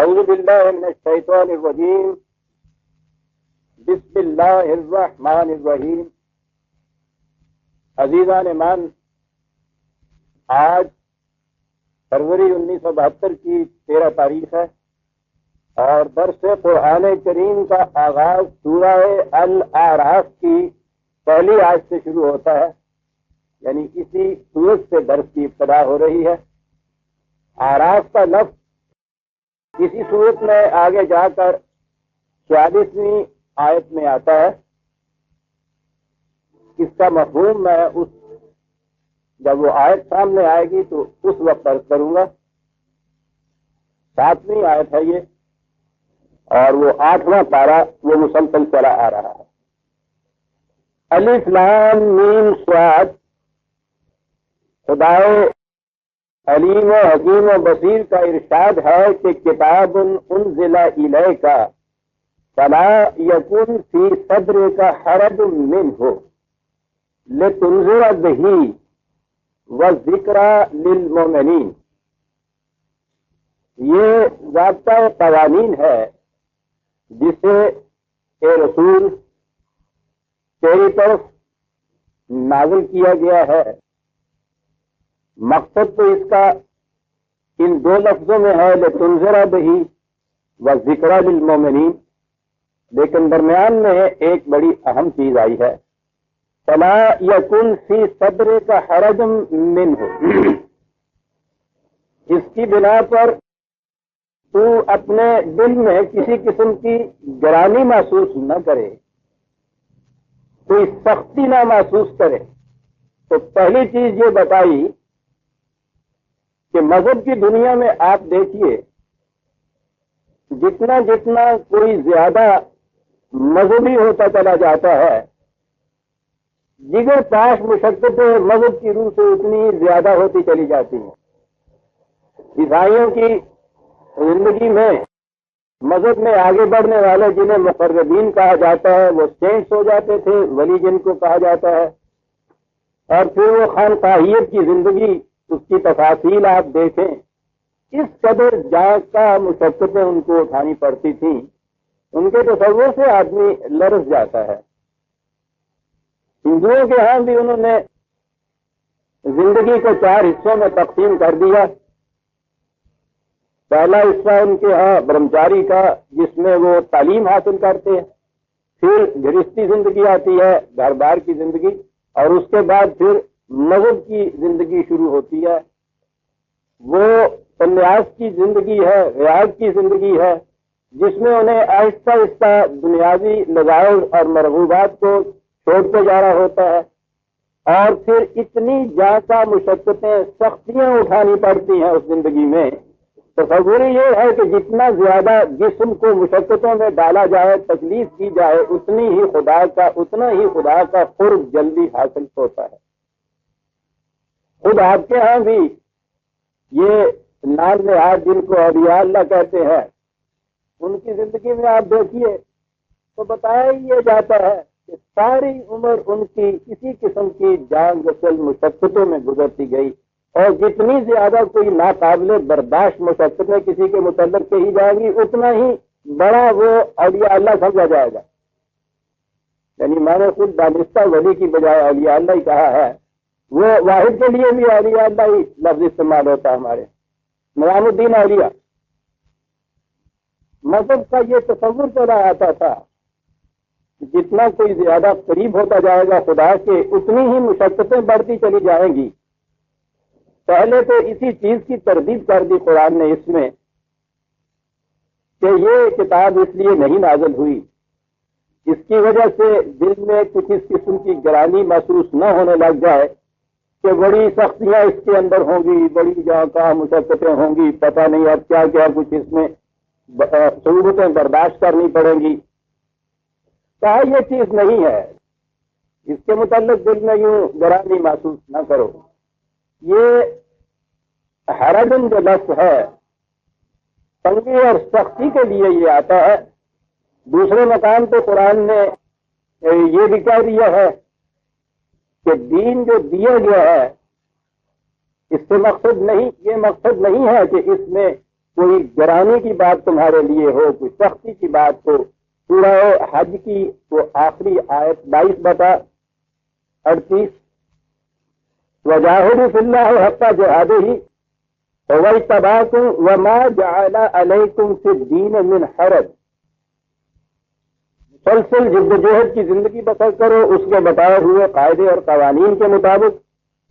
اعوذ باللہ من الشیطان الرجیم بسم اللہ الرحمن الرحیم۔ عزیزان ایمان، آج فروری 1972 کی 13 تاریخ ہے اور درس قرآن کریم کا آغاز سورہ الاعراف کی پہلی آیت سے شروع ہوتا ہے، یعنی اسی سورت سے درس کی ابتدا ہو رہی ہے۔ اعراف کا لفظ اسی صورت میں آگے جا کر 46ویں آیت میں آتا ہے۔ اس کا مفہوم میں جب وہ آیت سامنے آئے گی تو اس وقت عرض کروں گا۔ 7ویں آیت ہے یہ اور وہ 8واں پارہ وہ مسلسل چلا آ رہا ہے۔ الف لام میم صاد، خدائے علیم و حکیم و بصیر کا ارشاد ہے کہ کتاب انزل الیک فلا یکن فی صدرک حرج منہ لتنذر بہ وذکری للمؤمنین۔ یہ ضابطہ قوانین ہے جسے اے رسول تیری طرف نازل کیا گیا ہے۔ مقصد تو اس کا ان دو لفظوں میں ہے، لتنذر بہ وذکری للمؤمنین، لیکن درمیان میں ایک بڑی اہم چیز آئی ہے، فلا یکن فی صدرک حرج منہ۔ اس کی بنا پر تو اپنے دل میں کسی قسم کی گرانی محسوس نہ کرے، کوئی سختی نہ محسوس کرے۔ تو پہلی چیز یہ بتائی کہ مذہب کی دنیا میں آپ دیکھیے، جتنا جتنا کوئی زیادہ مذہبی ہوتا چلا جاتا ہے، جگر پاش مشقتیں مذہب کی روح سے اتنی زیادہ ہوتی چلی جاتی ہیں۔ عیسائیوں کی زندگی میں مذہب میں آگے بڑھنے والے جنہیں مقربین کہا جاتا ہے وہ سینٹس ہو جاتے تھے، ولی جن کو کہا جاتا ہے، اور پھر وہ خانقاہیت کی زندگی، اس کی تفاصیل آپ دیکھیں، اس قدر کا مشقتیں ان کو اٹھانی پڑتی تھیں، ان کے تصور سے آدمی لرز جاتا ہے۔ ہندوؤں کے ہاں بھی انہوں نے زندگی کو 4 حصوں میں تقسیم کر دیا۔ پہلا حصہ ان کے ہاں برہمچاری کا، جس میں وہ تعلیم حاصل کرتے ہیں، پھر گرہستی زندگی آتی ہے، گھر بار کی زندگی، اور اس کے بعد پھر مذہب کی زندگی شروع ہوتی ہے۔ وہ سنیاس کی زندگی ہے، ریاض کی زندگی ہے، جس میں انہیں آہستہ آہستہ دنیاوی لذائذ اور مرغوبات کو چھوڑتے جانا ہوتا ہے، اور پھر اتنی جانسا مشقتیں، سختیاں اٹھانی پڑتی ہیں اس زندگی میں۔ تصور یہ ہے کہ جتنا زیادہ جسم کو مشقتوں میں ڈالا جائے، تکلیف کی جائے، اتنا ہی خدا کا قرب جلدی حاصل ہوتا ہے۔ خود آپ کے ہاں بھی یہ نام نہاد جن کو اولیاء اللہ کہتے ہیں، ان کی زندگی میں آپ دیکھیے تو بتایا ہی یہ جاتا ہے کہ ساری عمر ان کی کسی قسم کی جان گسل مشقتوں میں گزرتی گئی، اور جتنی زیادہ کوئی ناقابل برداشت مشقتیں کسی کے متعلق کہی جائیں گی، اتنا ہی بڑا وہ اولیاء اللہ سمجھا جائے گا۔ یعنی میں نے خود دانستہ ولی کی بجائے اولیاء اللہ ہی کہا ہے، وہ واحد کے لیے بھی اولیاء اللہ ہی لفظ استعمال ہوتا ہے ہمارے، نظام الدین اولیاء۔ مذہب کا یہ تصور چلا آتا تھا جتنا کوئی زیادہ قریب ہوتا جائے گا خدا کے، اتنی ہی مشقتیں بڑھتی چلی جائیں گی۔ پہلے تو اسی چیز کی تردید کر دی قرآن نے اس میں کہ یہ کتاب اس لیے نہیں نازل ہوئی، اس کی وجہ سے دل میں کچھ اس قسم کی گرانی محسوس نہ ہونے لگ جائے کہ بڑی سختیاں اس کے اندر ہوں گی، بڑی جہاں کہاں مشقتیں ہوں گی، پتہ نہیں اب کیا کیا کچھ اس میں صعوبتیں برداشت کرنی پڑیں گی۔ کہا یہ چیز نہیں ہے، اس کے متعلق دل میں یوں گرانی محسوس نہ کرو۔ یہ حرجن جو لفظ ہے، تنگی اور سختی کے لیے یہ آتا ہے۔ دوسرے مقام پہ قرآن نے یہ بھی کہہ دیا ہے کہ دین جو دیا گیا ہے اس سے مقصد نہیں، یہ مقصد نہیں ہے کہ اس میں کوئی گرانی کی بات تمہارے لیے ہو، کوئی سختی کی بات ہو، سورہ حج کی وہ آخری آیت 22-38 وجاہدوا فی اللہ حق جہادہ واجتباکم وما جعل علیکم فی الدین من حرج، مسلسل جد و جہد کی زندگی بسر کرو اس کے بتائے ہوئے قاعدے اور قوانین کے مطابق،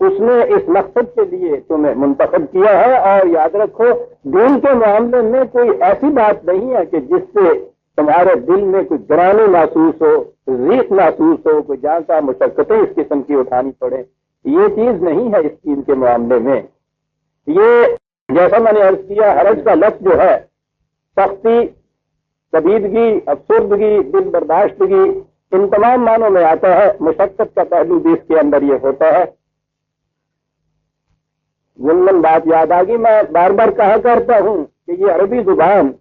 اس نے اس مقصد کے لیے تمہیں منتخب کیا ہے۔ اور یاد رکھو دین کے معاملے میں کوئی ایسی بات نہیں ہے کہ جس سے تمہارے دل میں کوئی گرانی محسوس ہو، ضیق محسوس ہو، کوئی جہاں کا مشقتیں اس قسم کی اٹھانی پڑے، یہ چیز نہیں ہے اس دین کے معاملے میں۔ یہ جیسا میں نے عرض کیا، حرج کا لفظ جو ہے سختی، کبیدگی، افسردگی، دل برداشتگی، ان تمام معنوں میں آتا ہے۔ مشقت کا پہلو بھی اس کے اندر یہ ہوتا ہے۔ ضمن بات یاد آ گئی، میں بار بار کہا کرتا ہوں کہ یہ عربی زبان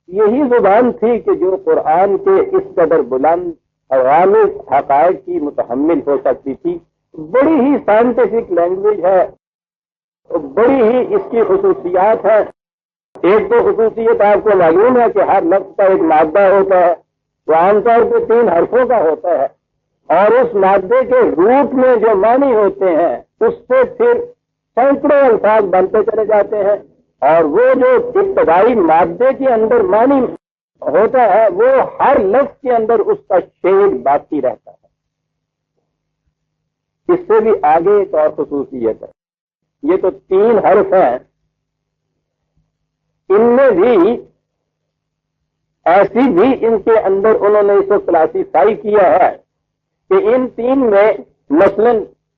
یہی زبان تھی کہ جو قرآن کے اس قدر بلند اور غامض حقائق کی متحمل ہو سکتی تھی۔ بڑی ہی سائنٹیفک لینگویج ہے، بڑی ہی اس کی خصوصیات ہیں۔ ایک تو خصوصیت آپ کو معلوم ہے کہ ہر لفظ کا ایک مادہ ہوتا ہے، وہ عام طور پہ 3 حرفوں کا ہوتا ہے، اور اس مادے کے روٹ میں جو معنی ہوتے ہیں اس سے پھر سینکڑوں الفاظ بنتے چلے جاتے ہیں، اور وہ جو ابتدائی مادے کے اندر معنی ہوتا ہے وہ ہر لفظ کے اندر اس کا شیڈ باقی رہتا ہے۔ اس سے بھی آگے ایک اور خصوصیت ہے، یہ تو 3 حرف ہیں، ان میں بھی ایسی بھی ان کے اندر انہوں نے اس کو کلاسیفائی کیا ہے کہ ان 3 میں مثلا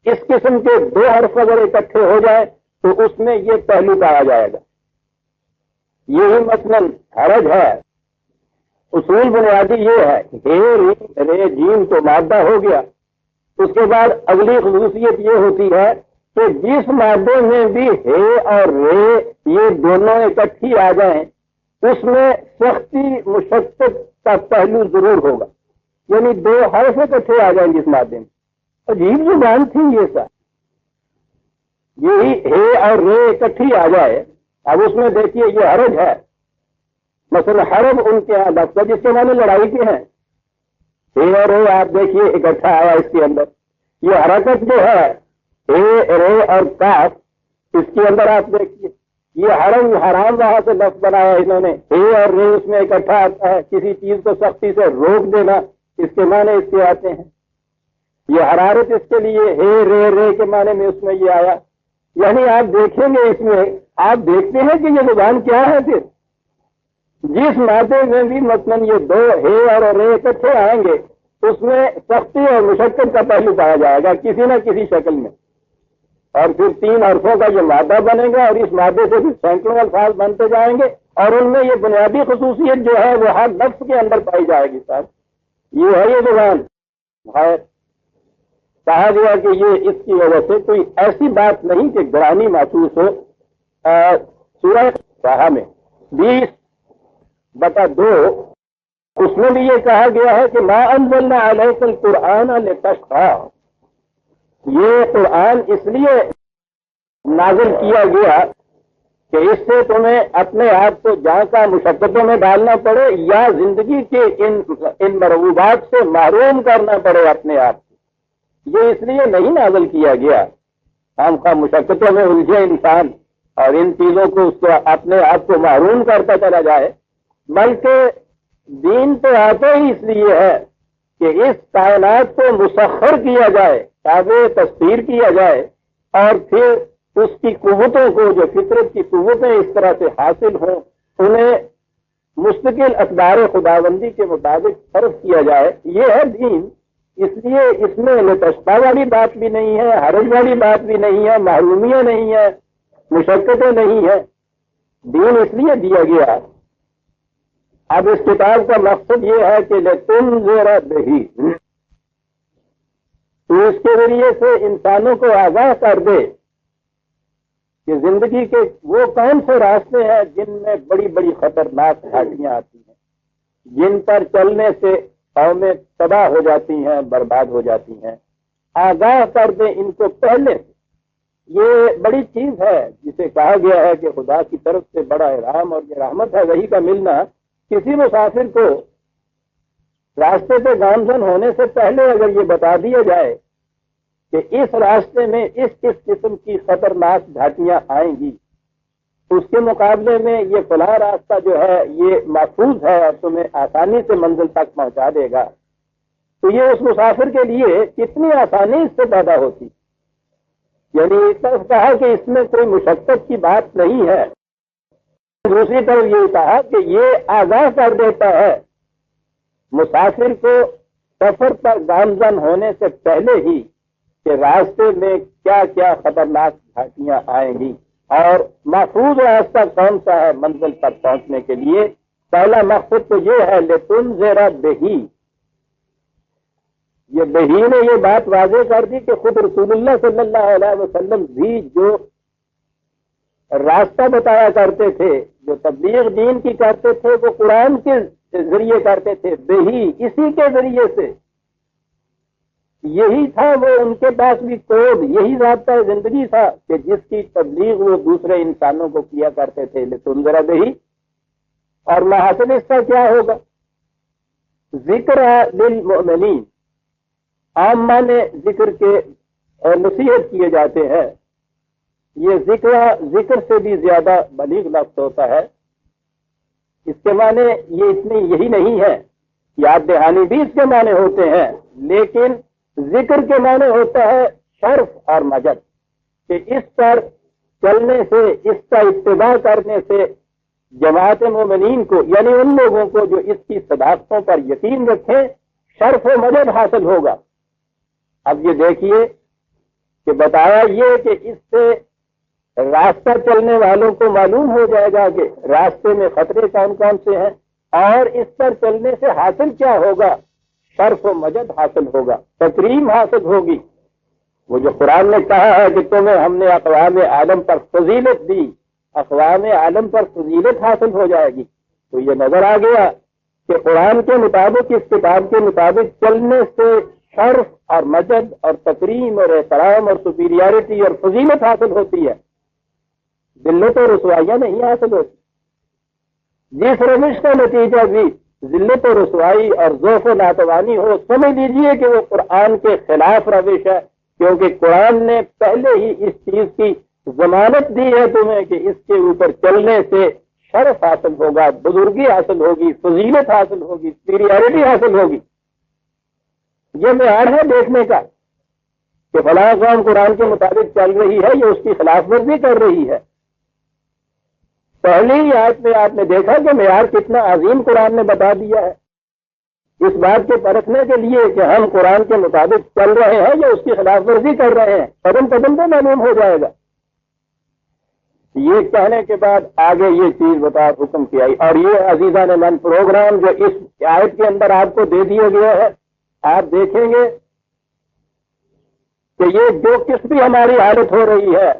اس قسم کے 2 حرف اگر اکٹھے ہو جائیں تو اس میں یہ پہلو پایا جائے گا۔ یہی مثلا حرج ہے، اصول بنیادی یہ ہے کہ رے جیم تو مادہ ہو گیا، اس کے بعد اگلی خصوصیت یہ ہوتی ہے کہ جس مادے میں بھی ہے اور رے یہ دونوں اکٹھی آ جائیں اس میں سختی مشقت کا پہلو ضرور ہوگا، یعنی 2 حرف اکٹھے آ جائیں جس مادے میں۔ عجیب زبان تھی یہ سب، یہی ہے اور رے اکٹھی آ جائے۔ اب اس میں دیکھیے یہ حرج ہے، مثلا حرب ان کے یہاں لفظ ہے جس کے معنی لڑائی کے ہیں، اے اور رے آپ دیکھیے اکٹھا آیا اس کے اندر۔ یہ حرکت جو ہے اے رے اور کاف، اس کے اندر آپ دیکھیے یہ حرم حرام وہاں سے لفظ بنایا انہوں نے، اے اور رے اس میں اکٹھا آتا ہے، کسی چیز کو سختی سے روک دینا اس کے معنی اس کے آتے ہیں۔ یہ حرارت اس کے لیے ہے رے کے معنی میں اس میں یہ آیا، یعنی آپ دیکھیں گے اس میں آپ دیکھتے ہیں کہ یہ زبان کیا ہے پھر جس مادے میں بھی مثلاً یہ 2 ہے اور رے اکٹھے آئیں گے اس میں سختی اور مشقت کا پہلو پایا جائے گا کسی نہ کسی شکل میں، اور پھر 3 حرفوں کا یہ مادہ بنے گا اور اس مادے سے بھی سینکڑوں الفاظ بنتے جائیں گے، اور ان میں یہ بنیادی خصوصیت جو ہے وہ ہر لفظ کے اندر پائی جائے گی۔ صاحب یہ ہے یہ زبان ہے، کہا گیا کہ یہ اس کی وجہ سے کوئی ایسی بات نہیں کہ گرانی محسوس ہو۔ سورہ طٰہٰ میں 20/2 اس میں بھی یہ کہا گیا ہے کہ ما انزلنا علیک القرآن لتشقی، یہ قرآن اس لیے نازل کیا گیا کہ اس سے تمہیں اپنے آپ کو جہاں کا مشقتوں میں ڈالنا پڑے یا زندگی کے ان مرغوبات سے محروم کرنا پڑے اپنے آپ کو، یہ اس لیے نہیں نازل کیا گیا ہم کا مشقتوں میں الجھے انسان اور ان چیزوں کو اس کو اپنے آپ کو محروم کرتا چلا جائے، بلکہ دین تو آتا ہی اس لیے ہے کہ اس کائنات کو مسخر کیا جائے، تابع تسخیر کیا جائے، اور پھر اس کی قوتوں کو جو فطرت کی قوتیں اس طرح سے حاصل ہوں انہیں مستقل اقدار خداوندی کے مطابق صرف کیا جائے، یہ ہے دین۔ اس لیے اس میں لتشقی والی بات بھی نہیں ہے، حرج والی بات بھی نہیں ہے، محرومیاں نہیں ہے، مشقتیں نہیں ہیں، دین اس لیے دیا گیا۔ اب اس کتاب کا مقصد یہ ہے کہ لتنذر بہ، تو اس کے ذریعے سے انسانوں کو آگاہ کر دے کہ زندگی کے وہ کون سے راستے ہیں جن میں بڑی بڑی خطرناک گھاٹیاں آتی ہیں، جن پر چلنے سے قومیں تباہ ہو جاتی ہیں، برباد ہو جاتی ہیں، آگاہ کر دیں ان کو پہلے سے یہ بڑی چیز ہے جسے کہا گیا ہے کہ خدا کی طرف سے بڑا احرام اور یہ رحمت ہے وہی کا ملنا. کسی مسافر کو راستے پہ گامزن ہونے سے پہلے اگر یہ بتا دیا جائے کہ اس راستے میں اس قسم کی خطرناک گھاٹیاں آئیں گی، اس کے مقابلے میں یہ فلاں راستہ جو ہے یہ محفوظ ہے اور تمہیں آسانی سے منزل تک پہنچا دے گا، تو یہ اس مسافر کے لیے کتنی آسانی اس سے پیدا ہوتی. یعنی ایک طرف کہا کہ اس میں کوئی مشقت کی بات نہیں ہے، دوسری طرف یہ کہا کہ یہ آگاہ کر دیتا ہے مسافر کو سفر پر گامزن ہونے سے پہلے ہی کہ راستے میں کیا کیا خطرناک گھاٹیاں آئیں گی اور محفوظ راستہ کون سا ہے منزل پر پہنچنے کے لیے. پہلا مقصد تو یہ ہے لتنذر بہ، یہ بہی نے یہ بات واضح کر دی کہ خود رسول اللہ صلی اللہ علیہ وسلم بھی جو راستہ بتایا کرتے تھے، جو تبلیغ دین کی کرتے تھے، وہ قرآن کے ذریعے کرتے تھے. بہی اسی کے ذریعے سے، یہی تھا وہ ان کے پاس بھی کوڈ، یہی ضابطہ زندگی تھا کہ جس کی تبلیغ وہ دوسرے انسانوں کو کیا کرتے تھے. لتنذر بہ، اور محاصل اس کا کیا ہوگا؟ ذکر للمؤمنین، عام معنی ذکر کے نصیحت کیے جاتے ہیں. یہ ذکر سے بھی زیادہ بلیغ لفظ ہوتا ہے. اس کے معنی یہ اتنی یہی نہیں ہے، یاد دہانی بھی اس کے معنی ہوتے ہیں، لیکن ذکر کے معنی ہوتا ہے شرف اور مجد، کہ اس پر چلنے سے، اس کا اتباع کرنے سے جماعت مومنین کو، یعنی ان لوگوں کو جو اس کی صداقتوں پر یقین رکھیں، شرف و مجد حاصل ہوگا. اب یہ دیکھیے کہ بتایا یہ کہ اس سے راستہ چلنے والوں کو معلوم ہو جائے گا کہ راستے میں خطرے کون کون سے ہیں، اور اس پر چلنے سے حاصل کیا ہوگا؟ شرف و مجد حاصل ہوگا، تکریم حاصل ہوگی. وہ جو قرآن نے کہا ہے کہ تمہیں ہم نے اقوام عالم پر فضیلت دی، اقوام عالم پر فضیلت حاصل ہو جائے گی. تو یہ نظر آ گیا کہ قرآن کے مطابق، اس کتاب کے مطابق چلنے سے شرف اور مجد اور تکریم اور احترام اور سپیریارٹی اور فضیلت حاصل ہوتی ہے، ذلت و رسوائیاں نہیں حاصل ہوتی. جس روش کا نتیجہ بھی ذلت و رسوائی اور ضعف و ناتوانی ہو، سمجھ لیجیے کہ وہ قرآن کے خلاف روش ہے، کیونکہ قرآن نے پہلے ہی اس چیز کی ضمانت دی ہے تمہیں کہ اس کے اوپر چلنے سے شرف حاصل ہوگا، بزرگی حاصل ہوگی، فضیلت حاصل ہوگی، سپیریارٹی حاصل ہوگی. یہ معیار ہے دیکھنے کا کہ فلاں قوم قرآن کے مطابق چل رہی ہے، یہ اس کی خلاف ورزی کر رہی ہے. پہلی ہی آیت میں آپ نے دیکھا کہ معیار کتنا عظیم قرآن نے بتا دیا ہے. اس بات کے پرکھنے کے لیے کہ ہم قرآن کے مطابق چل رہے ہیں یا اس کی خلاف ورزی کر رہے ہیں، قدم قدم پہ معلوم ہو جائے گا. یہ کہنے کے بعد آگے یہ چیز بتا حکم کی آئی، اور یہ عزیزان من پروگرام جو اس آیت کے اندر آپ کو دے دیا گیا ہے، آپ دیکھیں گے کہ یہ جو کس بھی ہماری حالت ہو رہی ہے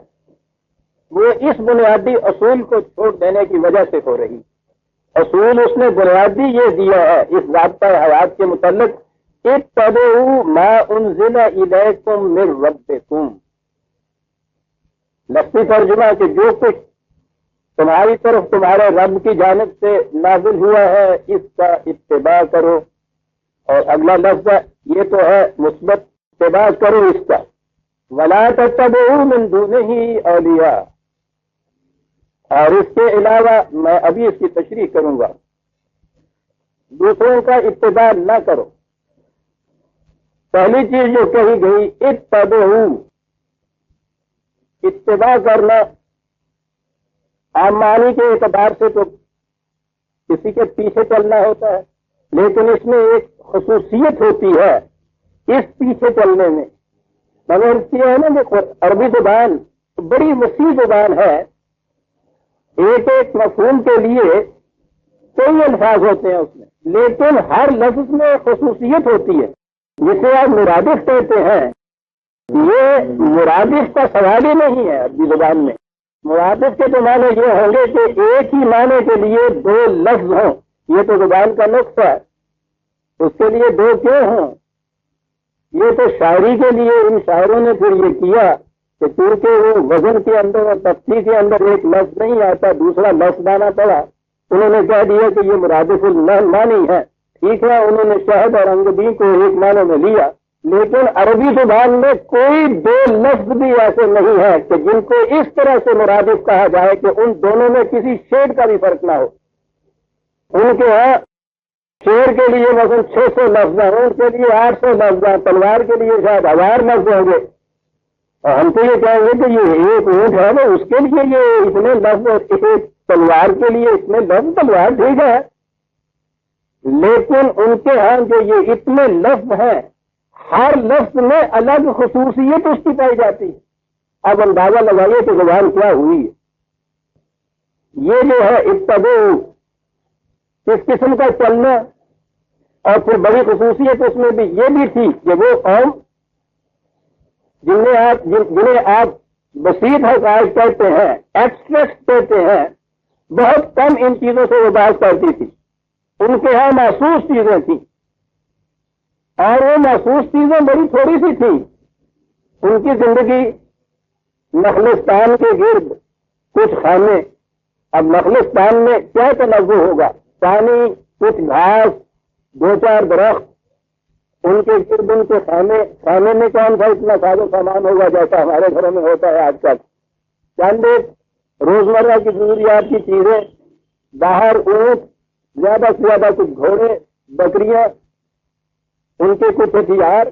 وہ اس بنیادی اصول کو چھوڑ دینے کی وجہ سے ہو رہی. اصول اس نے بنیادی یہ دیا ہے اس ضابطہ حیات کے متعلق، اتبعوا ما انزل الیکم من ربکم. لفظی ترجمہ کہ جو کچھ تمہاری طرف تمہارے رب کی جانب سے نازل ہوا ہے اس کا اتباع کرو. اور اگلا لفظ یہ تو ہے مثبت، اتباع کرو اس کا. ولا تتبعوا من دونہ اولیاء، اور اس کے علاوہ میں ابھی اس کی تشریح کروں گا، دوسروں کا اتباع نہ کرو. پہلی چیز جو کہی گئی اتبعوا، اتباع کرنا عام معنی کے اعتبار سے تو کسی کے پیچھے چلنا ہوتا ہے، لیکن اس میں ایک خصوصیت ہوتی ہے اس پیچھے چلنے میں. مگر یہ ہے نا کہ عربی زبان بڑی وسیع زبان ہے، ایک ایک مفہوم کے لیے کئی الفاظ ہوتے ہیں اس میں، لیکن ہر لفظ میں خصوصیت ہوتی ہے جسے آپ مرادف کہتے ہیں. یہ مرادف کا سوال ہی نہیں ہے عربی زبان میں. مرادف کے تو معنی یہ ہوں گے کہ ایک ہی معنی کے لیے دو لفظ ہوں، یہ تو زبان کا نقص ہے. اس کے لیے دو کیوں ہوں؟ یہ تو شاعری کے لیے ان شاعروں نے پھر یہ کیا کہ چونکہ وہ وزن کے اندر اور تفصیل کے اندر ایک لفظ نہیں آتا دوسرا لفظ لانا پڑا، انہوں نے کہہ دیا کہ یہ مرادف المعنی ہے۔ ٹھیک ہے، انہوں نے شہد اور انگبی کو ایک معنی میں لیا، لیکن عربی زبان میں کوئی دو لفظ بھی ایسے نہیں ہے کہ جن کو اس طرح سے مرادف کہا جائے کہ ان دونوں میں کسی شیڈ کا بھی فرق نہ ہو۔ ان کے ہاں شیر کے لیے مثلا 600 لفظ ہیں، ان کے لیے 800 لفظ ہیں، تلوار کے لیے شاید 1000 لفظ ہوں گے، اور ہم تو یہ کہیں گے کہ یہ ایک اونٹ ہے نا، اس کے لیے یہ اتنے لفظ، اور ایک تلوار کے لیے اتنے لفظ۔ تلوار ٹھیک ہے، لیکن ان کے ہاں جو یہ اتنے لفظ ہیں، ہر لفظ میں الگ خصوصیت اس کی پائی جاتی ہے۔ اب اندازہ لگائیے کہ زبان کیا ہوئی ہے۔ یہ جو ہے اتبع، اس قسم کا چلنا، اور پھر بڑی خصوصیت اس میں بھی یہ بھی تھی کہ وہ قوم جنہیں آپ بسیط حقائق کہتے ہیں، ایبسٹریکٹ کہتے ہیں، بہت کم ان چیزوں سے وہ بات کرتی تھی۔ ان کے ہاں محسوس چیزیں تھیں، اور وہ محسوس چیزیں بڑی تھوڑی سی تھیں۔ ان کی زندگی نخلستان کے گرد کچھ خانے، اب نخلستان میں کیا تنوع ہوگا، پانی، کچھ گھاس، 2-4 درخت، ان کے گرد ان کے خانے میں کون سا اتنا ساز و سامان ہوگا جیسا ہمارے گھروں میں ہوتا ہے آج کل۔ چند ایک روزمرہ کی ضروریات کی چیزیں، باہر اونٹ، زیادہ سے زیادہ کچھ گھوڑے، بکریاں، ان کے کچھ ہتھیار،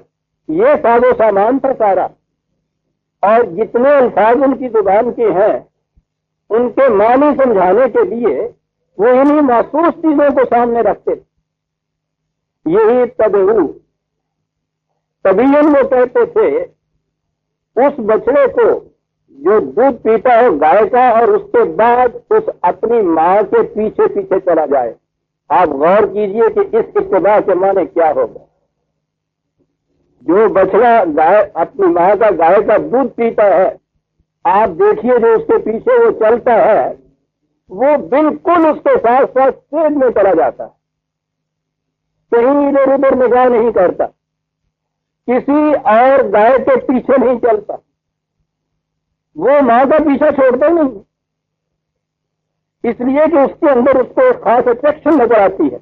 یہ ساز و سامان تھا سارا۔ اور جتنے الفاظ ان کی زبان کے ہیں، ان کے معنی سمجھانے کے لیے وہ انہی محسوس چیزوں کو سامنے رکھتے تھے۔ یہی تبعو، طبیعن وہ کہتے تھے اس بچڑے کو جو دودھ پیتا ہو گائے کا، اور اس کے بعد اس اپنی ماں کے پیچھے پیچھے چلا جائے۔ آپ غور کیجئے کہ اس اتباع کے معنی کیا ہوگا۔ جو بچڑا گائے اپنی ماں کا گائے کا دودھ پیتا ہے، آپ دیکھیے جو اس کے پیچھے وہ چلتا ہے، وہ بالکل اس کے ساتھ ساتھ تیز میں چلا جاتا ہے، کہیں ادھر ادھر نگاہ نہیں کرتا، کسی اور گائے کے پیچھے نہیں چلتا، وہ ماں کا پیچھا چھوڑتا نہیں، اس لیے کہ اس کے اندر اس کو ایک خاص اٹریکشن نظر آتی ہے۔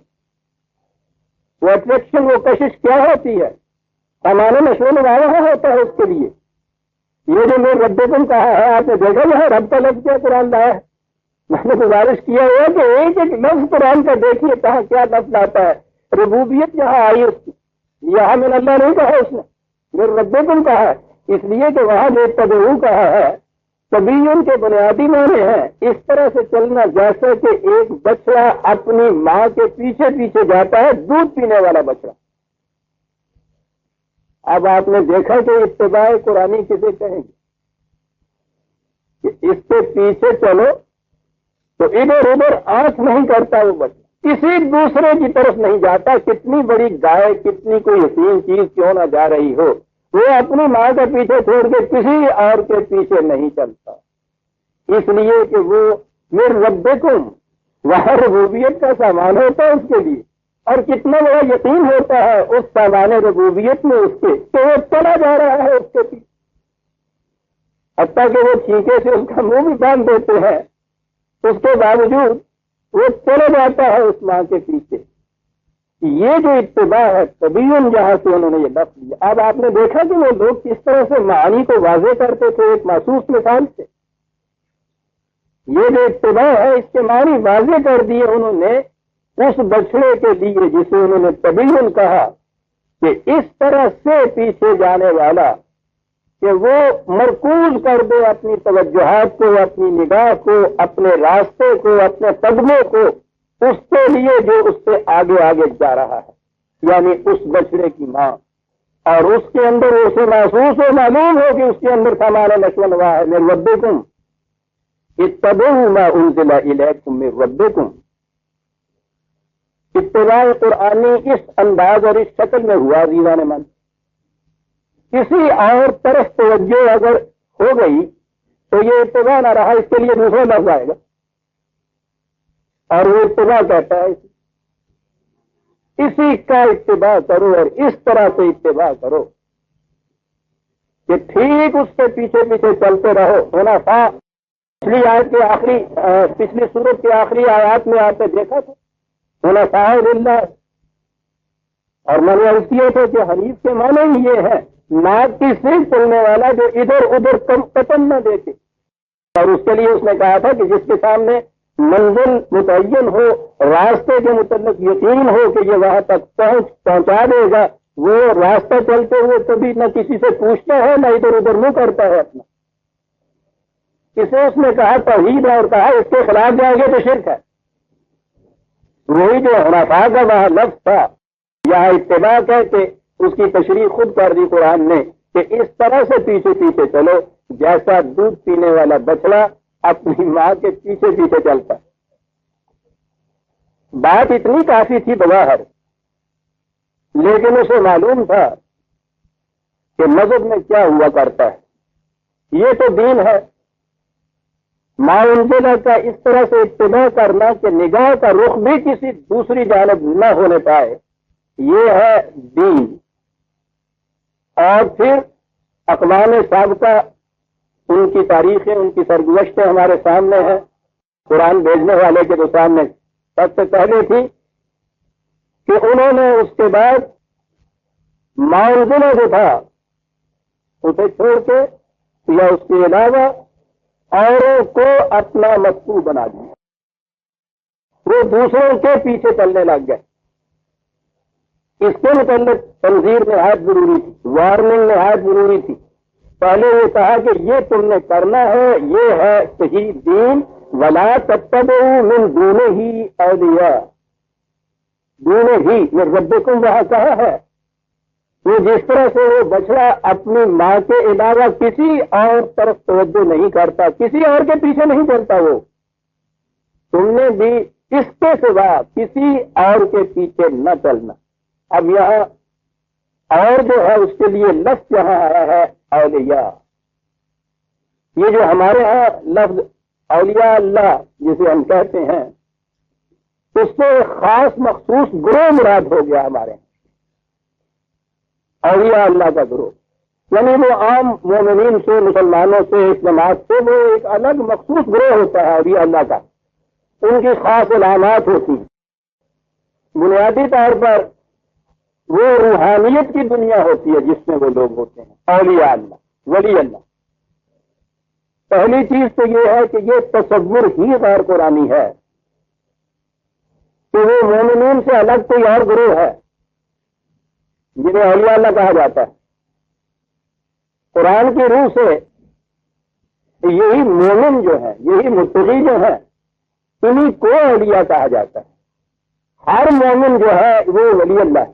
وہ اٹریکشن، وہ کشش کیا ہوتی ہے؟ سامان نشو و نما ہوتا ہے اس کے لیے۔ یہ جو میں ربکم کہا ہے، آپ نے دیکھا یہاں رب کا لفظ کیا قرآن لایا ہے؟ میں نے گزارش کیا ہے کہ ایک ایک لفظ قرآن کا دیکھیے کہاں کیا لفظ آتا ہے۔ ربوبیت یہاں آئی اس کی، یہاں میں اللہ نہیں کہا اس نے، میرے ربکم کہا ہے، اس لیے کہ وہاں جو تبعو کہا ہے، طبیعن کے بنیادی معنی ہیں اس طرح سے چلنا جیسے کہ ایک بچڑا اپنی ماں کے پیچھے پیچھے جاتا ہے، دودھ پینے والا بچڑا۔ اب آپ نے دیکھا کہ اتباع قرآنی کسے کہیں گے کہ اس کے پیچھے چلو تو ادھر ادھر آنکھ نہیں کرتا وہ بچہ، کسی دوسرے کی طرف نہیں جاتا، کتنی بڑی گائے، کتنی کوئی حسین چیز کیوں نہ جا رہی ہو، وہ اپنی ماں کے پیچھے چھوڑ کے کسی اور کے پیچھے نہیں چلتا، اس لیے کہ وہ میرے ربکم، وہاں ربوبیت کا سامان ہوتا ہے اس کے لیے، اور کتنا بڑا یقین ہوتا ہے اس سامان ربوبیت میں اس کے کہ وہ چلا جا رہا ہے اس کے پیچھے، حتیٰ کہ وہ چھینکے سے اس کا منہ بھی باندھ دیتے ہیں، اس کے باوجود وہ چلا جاتا ہے اس ماں کے پیچھے۔ یہ جو اتباع ہے طبیعن، جہاں سے انہوں نے یہ لفظ لیا۔ اب آپ نے دیکھا کہ وہ لوگ کس طرح سے معانی کو واضح کرتے تھے ایک محسوس مثال سے۔ یہ جو اتباع ہے اس کے معنی واضح کر دیے انہوں نے اس بچڑے کے لیے جسے انہوں نے طبیعن کہا، کہ اس طرح سے پیچھے جانے والا کہ وہ مرکوز کر دے اپنی توجہات کو، اپنی نگاہ کو، اپنے راستے کو، اپنے قدموں کو اس کے لیے جو اس سے آگے آگے جا رہا ہے، یعنی اس بچڑے کی ماں، اور اس کے اندر اسے محسوس و معلوم ہو کہ اس کے اندر سامان نشو و نما ہے۔ من ربکم اتبعوا ما انزل الیکم من ربکم۔ اتباع قرآنی اس انداز اور اس شکل میں ہوا عزیزان من۔ کسی اور طرف توجہ اگر ہو گئی تو یہ اتباع نہ رہا، اس کے لیے دوسرا لفظ آئے گا، اور وہ اتباع کہتا ہے اسی کا اتباع کرو اور اس طرح سے اتباع کرو۔ کہ ٹھیک اس کے پیچھے پیچھے چلتے رہو. حنفاء پچھلی سورت کے آخری آیات میں آپ نے دیکھا تھا حنفاء للہ، اور میں نے عرض کیا تھا کہ حنیف کے معنی ہی یہ ہے ناک کی سیخ چلنے والا جو ادھر ادھر قدم نہ دیتے. اور اس کے لیے اس نے کہا تھا کہ جس کے سامنے منزل متعین ہو، راستے کے متعلق یقین ہو کہ یہ وہاں تک پہنچا دے گا، وہ راستہ چلتے ہوئے کبھی نہ کسی سے پوچھتا ہے نہ ادھر ادھر منہ کرتا ہے اپنا. اسے اس نے کہا توحید ہے اور کہا اس کے خلاف جائیں گے تو شرک ہے. وہی جو حنفاء کا وہاں لفظ تھا یہاں اتباع کہہ کے اس کی تشریح خود کر دی قرآن نے کہ اس طرح سے پیچھے پیچھے چلو جیسا دودھ پینے والا بچڑا اپنی ماں کے پیچھے پیچھے چلتا. بات اتنی کافی تھی بظاہر، لیکن اسے معلوم تھا کہ مذہب میں کیا ہوا کرتا ہے. یہ تو دین ہے. ما انزل کا اس طرح سے اتباع کرنا کہ نگاہ کا رخ بھی کسی دوسری جانب نہ ہونے پائے، یہ ہے دین. اور پھر اقوام سابقہ، ان کی تاریخیں، ان کی سرگزشتیں ہمارے سامنے ہیں. قرآن بھیجنے والے کے تو سامنے سب سے پہلے تھی کہ انہوں نے اس کے بعد ما انزل جو تھا اسے چھوڑ کے یا اس کے علاوہ اوروں کو اپنا مطلوب بنا دیا. وہ دوسروں کے پیچھے چلنے لگ گئے. اس کے متعلق تنظیر نہایت ضروری تھی، وارننگ نہایت ضروری تھی. پہلے یہ کہا کہ یہ تم نے کرنا ہے، یہ ہے صحیح دین. ولا تتبعوا من دونہ اولیاء، دونہ ہی من ربکم وہاں کہا ہے. وہ جس طرح سے وہ بچڑا اپنی ماں کے علاوہ کسی اور طرف توجہ نہیں کرتا، کسی اور کے پیچھے نہیں چلتا، وہ تم نے بھی اس کے سوا کسی اور کے پیچھے نہ چلنا. اب یہاں اور جو ہے اس کے لیے لفظ یہاں آیا ہے اولیاء. یہ جو ہمارے ہاں لفظ اولیاء اللہ جسے ہم کہتے ہیں، اس سے خاص مخصوص گروہ مراد ہو گیا ہمارے ہاں. اولیاء اللہ کا گروہ یعنی وہ عام مومنین سے، مسلمانوں سے، اس جماعت سے وہ ایک الگ مخصوص گروہ ہوتا ہے اولیاء اللہ کا. ان کی خاص علامات ہوتی ہیں. بنیادی طور پر وہ روحانیت کی دنیا ہوتی ہے جس میں وہ لوگ ہوتے ہیں اولیاء اللہ، ولی اللہ. پہلی چیز تو یہ ہے کہ یہ تصور ہی غیر قرآنی ہے کہ وہ مومنین سے الگ کوئی اور گروہ ہے جنہیں اولیاء اللہ کہا جاتا ہے. قرآن کی روح سے یہی مومن جو ہے، یہی متقی جو ہے، انہیں کو اولیاء کہا جاتا ہے. ہر مومن جو ہے وہ ولی اللہ ہے.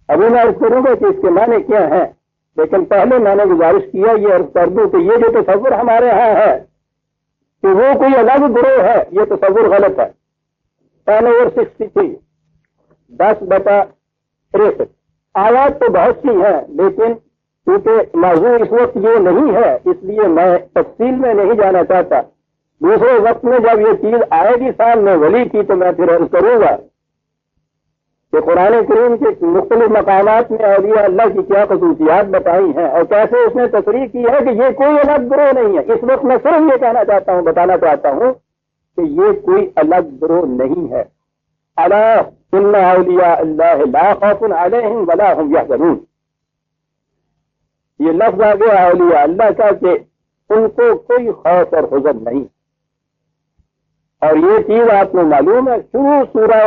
ابھی میں عرض کروں گا کہ اس کے معنی کیا ہیں، لیکن پہلے میں نے گزارش کیا یہ عرض کر دوں کہ یہ جو تصور ہمارے ہاں ہے کہ وہ کوئی الگ گروہ ہے، یہ تصور غلط ہے. 10/63 10/63 آیات تو بہت سی ہیں، لیکن کیونکہ موضوع اس وقت یہ نہیں ہے اس لیے میں تفصیل میں نہیں جانا چاہتا. دوسرے وقت میں جب یہ چیز آئے گی سامنے ولی کی تو میں پھر عرض کروں گا کہ قرآن کریم کے مختلف مقامات میں اولیاء اللہ کی کیا خصوصیات بتائی ہیں اور کیسے اس نے تصریح کی ہے کہ یہ کوئی الگ گروہ نہیں ہے. اس وقت میں صرف یہ کہنا چاہتا ہوں، بتانا چاہتا ہوں کہ یہ کوئی الگ گروہ نہیں ہے. الا ان اولیاء اللہ لا خوف علیہم ولا هم یحزنون. یہ لفظ آ گیا اولیاء اللہ کا کہ ان کو کوئی خوف اور حزن نہیں. اور یہ چیز آپ کو معلوم ہے شروع سورہ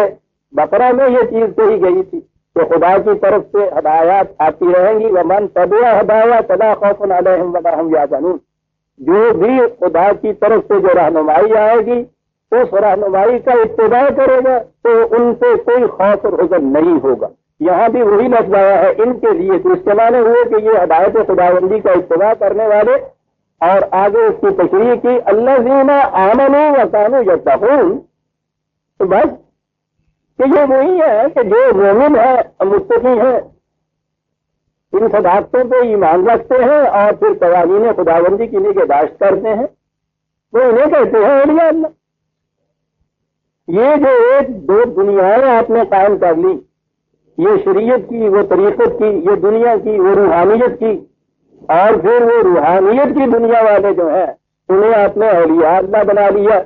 بقرہ میں یہ چیز کہی گئی تھی کہ خدا کی طرف سے ہدایات آتی رہیں گی. ومن تبع ہدایات فلا خوف علیہم ولا هم یحزنون. جو بھی خدا کی طرف سے جو رہنمائی آئے گی اس رہنمائی کا اتباع کرے گا تو ان سے کوئی خوف اور حزن نہیں ہوگا. یہاں بھی وہی لفظ آیا ہے ان کے لیے، تو اس کے معنی ہوئے کہ یہ ہدایت خداوندی کا اتباع کرنے والے. اور آگے اس کی تشریح کی الذین آمنوا وکانوا یتقون. تو بس کہ یہ وہی ہے کہ جو مومن ہے، متقی ہے، ان صداقتوں پہ ایمان رکھتے ہیں اور پھر قوانین خداوندی کی نگہداشت کرتے ہیں، وہ انہیں کہتے ہیں اولیاء اللہ. یہ جو ایک دو دنیایں آپ نے قائم کر لی، یہ شریعت کی، وہ طریقت کی، یہ دنیا کی، وہ روحانیت کی، اور پھر وہ روحانیت کی دنیا والے جو ہیں انہیں آپ نے اولیاء اللہ بنا لیا.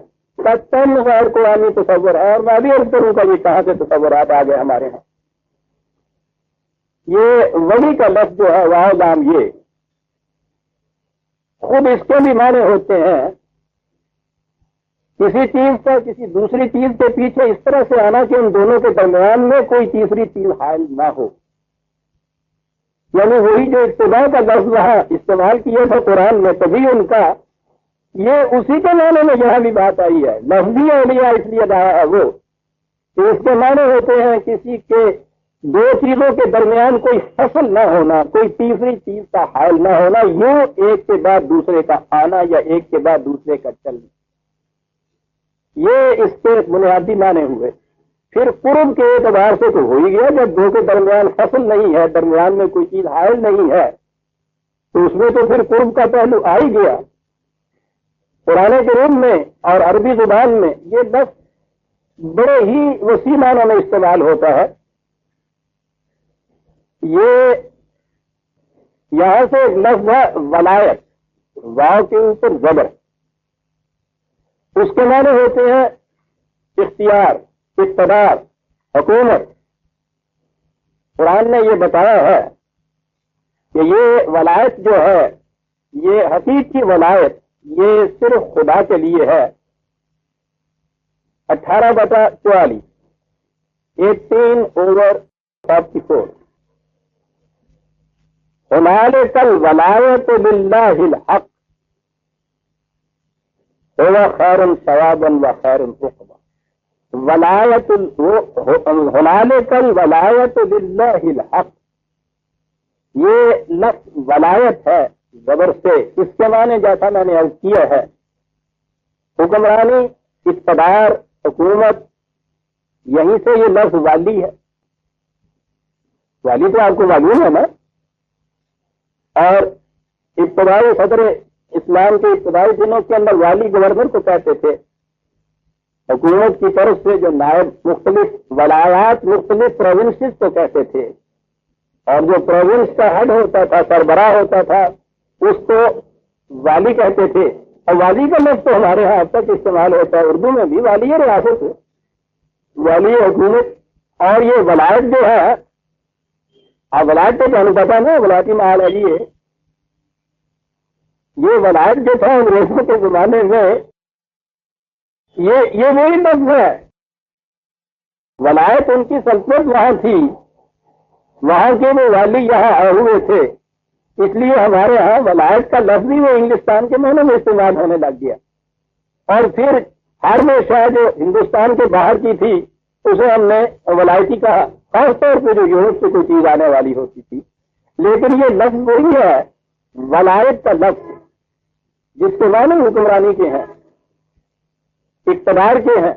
تم غیر قرآنی تصور ہے. اور میں بھی عرض کروں گا یہ کہاں سے تصورات آ گئے ہمارے ہاں. یہ ولی کا لفظ جو ہے واو لام یہ خود اس کے بھی معنی ہوتے ہیں کسی چیز کا کسی دوسری چیز کے پیچھے اس طرح سے آنا کہ ان دونوں کے درمیان میں کوئی تیسری چیز حائل نہ ہو. یعنی وہی جو ابتدا کا لفظ وہاں استعمال کیا تھا قرآن میں تبھی ان کا یہ اسی کے معنی میں یہاں بھی بات آئی ہے. لفظی اولیاء اس لیے رہا ہے وہ کہ اس کے معنی ہوتے ہیں کسی کے دو چیزوں کے درمیان کوئی فصل نہ ہونا, کوئی تیسری چیز کا حائل نہ ہونا, یوں ایک کے بعد دوسرے کا آنا یا ایک کے بعد دوسرے کا چلنا. یہ اس کے بنیادی معنی ہوئے. پھر قرب کے اعتبار سے تو ہو ہی گیا, جب دو کے درمیان فصل نہیں ہے, درمیان میں کوئی چیز حائل نہیں ہے, تو اس میں تو پھر قرب کا پہلو آ ہی گیا. قرآن کریم میں اور عربی زبان میں یہ لفظ بڑے ہی وسیع معنوں میں استعمال ہوتا ہے. یہ یہاں سے ایک لفظ ہے ولایت, واو کے اوپر زبر, اس کے معنی ہوتے ہیں اختیار, اقتدار, حکومت. قرآن نے یہ بتایا ہے کہ یہ ولایت جو ہے یہ حقیقی ولایت یہ صرف خدا کے لیے ہے. 18/44 18/44 هنالك الولاية لله الحق هو خير ثوابا وخير عقبا. هنالك الولاية لله الحق, یہ لفظ ولایت ہے زبر سے. اس کے معنی جیسا میں نے عرض کیا ہے حکمرانی, اقتدار, حکومت. یہیں سے یہ لفظ والی ہے. والی تو آپ کو معلوم ہے نا. اور ابتدائی صدر اسلام کے ابتدائی دنوں کے اندر والی گورنر کو کہتے تھے. حکومت کی طرف سے جو نائب مختلف ولایات مختلف پروونسز کو کہتے تھے, اور جو پروونس کا ہیڈ ہوتا تھا, سربراہ ہوتا تھا, اس کو والی کہتے تھے. اور والی کا لفظ تو ہمارے ہاں اب تک استعمال ہوتا ہے, اردو میں بھی والی ریاست, والی حکومت. اور یہ ولایت جو ہے, آپ ولایت تو جانو پتا نا, ولایتی محال علی ہے. یہ ولایت جو تھا انگریزوں کے زمانے میں یہ وہی لفظ ہے. ولایت ان کی سلطنت وہاں تھی, وہاں کے وہ والی یہاں آئے ہوئے تھے, اس لیے ہمارے ہاں ولایت کا لفظ ہی وہ انگلستان کے معنی میں استعمال ہونے لگ گیا. اور پھر ہر میں شاید جو ہندوستان کے باہر کی تھی اسے ہم نے ولایتی کہا, خاص طور پہ جو یورپ سے کوئی چیز آنے والی ہوتی تھی. لیکن یہ لفظ وہی ہے ولایت کا لفظ, جس کے معنی حکمرانی کے ہیں, اقتدار کے ہیں.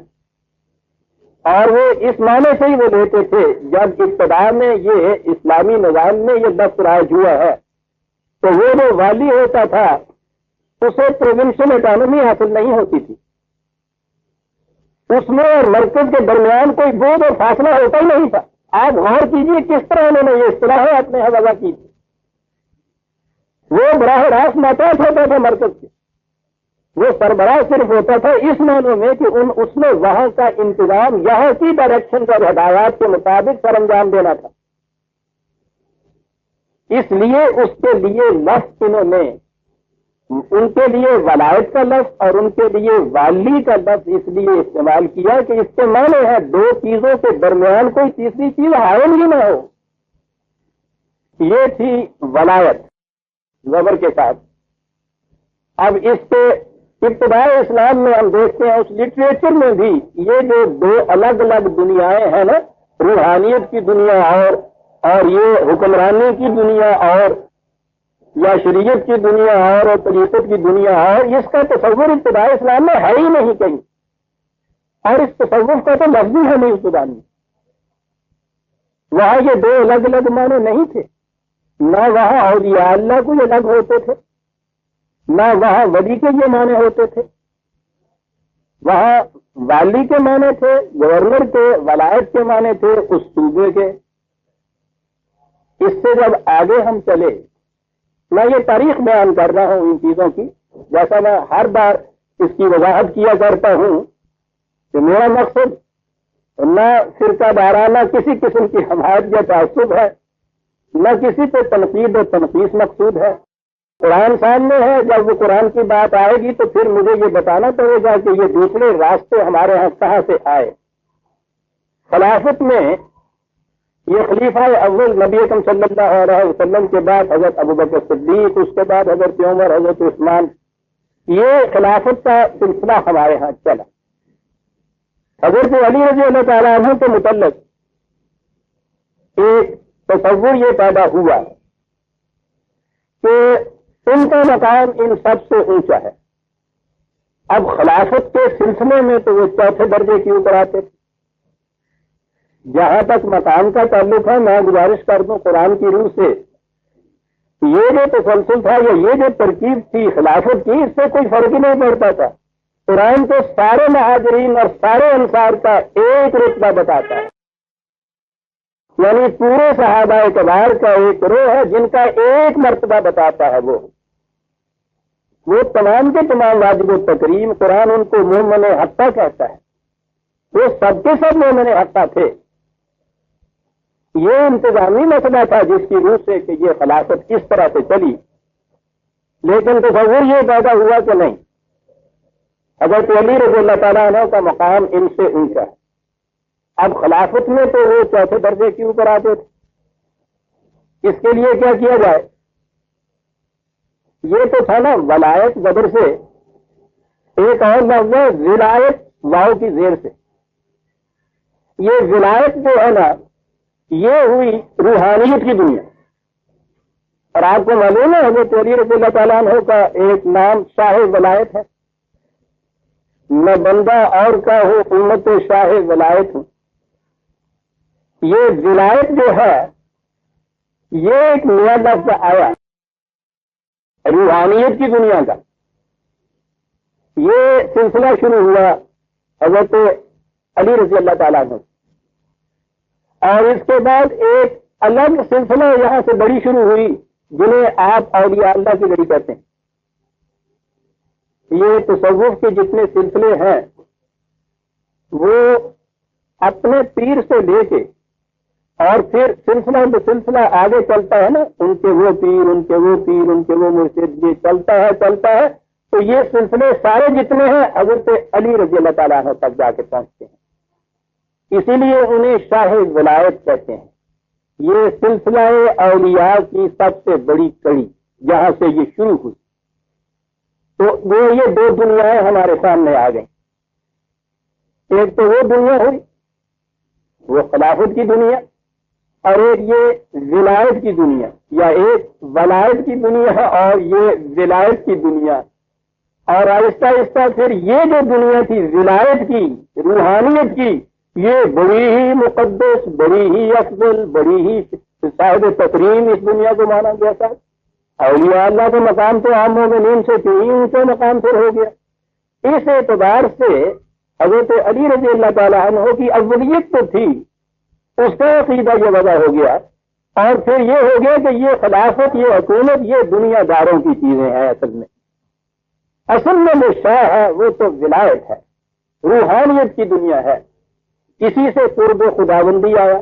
اور وہ اس معنی سے ہی وہ لیتے تھے. جب اقتدار میں یہ اسلامی نظام میں یہ لفظ رائج ہوا ہے تو وہ جو والی ہوتا تھا اسے پروونشل اٹانومی حاصل نہیں ہوتی تھی. اس میں اور مرکز کے درمیان کوئی بوجھ اور فاصلہ ہوتا ہی نہیں تھا. آپ غور کیجیے کس طرح انہوں نے یہ اصطلاح اپنے حوالہ کی تھی. وہ براہ راست ماتحت ہوتا تھا مرکز کے, وہ سربراہ صرف ہوتا تھا اس معنی میں کہ اس میں وہاں کا انتظام یہاں کی ڈائریکشن اور ہدایات کے مطابق سر انجام دینا تھا. اس لیے اس کے لیے لفظ انہوں نے ان کے لیے ولایت کا لفظ اور ان کے لیے والی کا لفظ اس لیے استعمال کیا کہ اس کے معنی ہے دو چیزوں کے درمیان کوئی تیسری چیز حائل ہی نہ ہو. یہ تھی ولایت زبر کے ساتھ. اب اس کے ابتدائی اسلام میں ہم دیکھتے ہیں اس لٹریچر میں بھی یہ جو دو الگ الگ دنیایں ہیں نا, روحانیت کی دنیا اور یہ حکمرانی کی دنیا اور یا شریعت کی دنیا اور طریقت کی دنیا اور, اس کا تصور ابتدائی اسلام میں ہے ہی نہیں کہیں. اور اس تصور کا تو لفظ ہے نہیں اس زبان میں. وہاں یہ دو الگ الگ معنی نہیں تھے. نہ وہاں اولیاء اللہ کو یہ الگ ہوتے تھے, نہ وہاں ولی کے یہ معنی ہوتے تھے. وہاں والی کے معنی تھے, گورنر کے, ولایت کے معنی تھے, اس صوبے کے. اس سے جب آگے ہم چلے میں یہ تاریخ بیان کر رہا ہوں ان چیزوں کی، جیسا میں ہر بار اس کی وضاحت کیا کرتا ہوں کہ میرا مقصد نہ فرقہ وارانہ کسی قسم کی حمایت یا تعصب ہے، نہ کسی پہ تنقید و تنقیص مقصود ہے۔ قرآن سامنے ہے، جب وہ قرآن کی بات آئے گی تو پھر مجھے یہ بتانا پڑے گا کہ یہ دوسرے راستے ہمارے ہاں کہاں سے آئے۔ خلافت میں یہ خلیفہ اول نبی اکرم صلی اللہ علیہ وسلم کے بعد حضرت ابوبکر صدیق، اس کے بعد حضرت عمر، حضرت عثمان، یہ خلافت کا سلسلہ ہمارے ہاں چلا۔ حضرت علی رضی اللہ تعالیٰ عنہ کے متعلق ایک تصور یہ پیدا ہوا کہ ان کا مقام ان سب سے اونچا ہے۔ اب خلافت کے سلسلے میں تو وہ چوتھے درجے کے اوپر آتے تھے۔ جہاں تک مقام کا تعلق ہے، میں گزارش کر دوں قرآن کی روح سے، یہ جو تسلسل تھا یا یہ جو ترکیب تھی خلافت کی، اس سے کوئی فرق ہی نہیں پڑتا تھا۔ قرآن تو سارے مہاجرین اور سارے انصار کا ایک رتبہ بتاتا ہے، یعنی پورے صحابہ کبار کا ایک روح ہے جن کا ایک مرتبہ بتاتا ہے۔ وہ تمام کے تمام واجب التکریم، قرآن ان کو مومن حقہ کہتا ہے، وہ سب کے سب مومن حقہ تھے۔ یہ انتظامی مسئلہ تھا جس کی روح سے کہ یہ خلافت کس طرح سے چلی، لیکن تصور یہ پیدا ہوا کہ نہیں، حضرت علی رضی اللہ تعالیٰ عنہ کا مقام ان سے اونچا ہے۔ اب خلافت میں تو وہ چوتھے درجے کے اوپر آتے تھے، اس کے لیے کیا کیا جائے؟ یہ تو تھا نا ولایت بدر سے ایک اور لفظ ہے ولایت، واؤ کی زیر سے۔ یہ ولایت جو ہے نا، یہ ہوئی روحانیت کی دنیا۔ اور آپ کو معلوم ہے حضرت علی رضی اللہ تعالیٰ عنہ کا ایک نام شاہ ولایت ہے، میں بندہ اور کا ہوں امت شاہ ولایت ہوں۔ یہ ولایت جو ہے یہ ایک نیا لفظ آیا روحانیت کی دنیا کا۔ یہ سلسلہ شروع ہوا حضرت علی رضی اللہ تعالیٰ عنہ، اور اس کے بعد ایک الگ سلسلہ یہاں سے بڑی شروع ہوئی جنہیں آپ اولیاء اللہ کی لڑی کہتے ہیں۔ یہ تصوف کے جتنے سلسلے ہیں وہ اپنے پیر سے لے کے اور پھر سلسلہ بسلسلہ آگے چلتا ہے نا، ان کے وہ پیر، ان کے وہ پیر، ان کے وہ مرشد، یہ چلتا ہے تو یہ سلسلے سارے جتنے ہیں حضرت علی رضی اللہ تعالیٰ عنہ تک جا کے پہنچتے ہیں، اسی لیے انہیں شاہ ولایت کہتے ہیں۔ یہ سلسلہ اولیاء کی سب سے بڑی کڑی جہاں سے یہ شروع ہوئی، تو وہ یہ دو دنیایں ہمارے سامنے آ گئیں۔ ایک تو وہ دنیا ہوئی وہ خلافت کی دنیا، اور ایک یہ ولایت کی دنیا، یا ایک ولایت کی دنیا ہے اور یہ ولایت کی دنیا۔ اور آہستہ آہستہ پھر یہ جو دنیا تھی ولایت کی، روحانیت کی، یہ بڑی ہی مقدس، بڑی ہی افضل، بڑی ہی صاحب تکریم اس دنیا کو مانا گیا تھا۔ اولیاء اللہ کا مقام تو عام مومنین سے تھی، ان سے مقام پھر ہو گیا۔ اس اعتبار سے حضرت علی رضی اللہ تعالیٰ عنہ کی اولیت تو تھی، اس کا عقیدہ یہ وضع ہو گیا، اور پھر یہ ہو گیا کہ یہ خلافت، یہ حکومت، یہ دنیا داروں کی چیزیں ہیں۔ اصل میں جو شاہ ہے وہ تو ولایت ہے، روحانیت کی دنیا ہے۔ اسی سے قرب خداوندی آیا،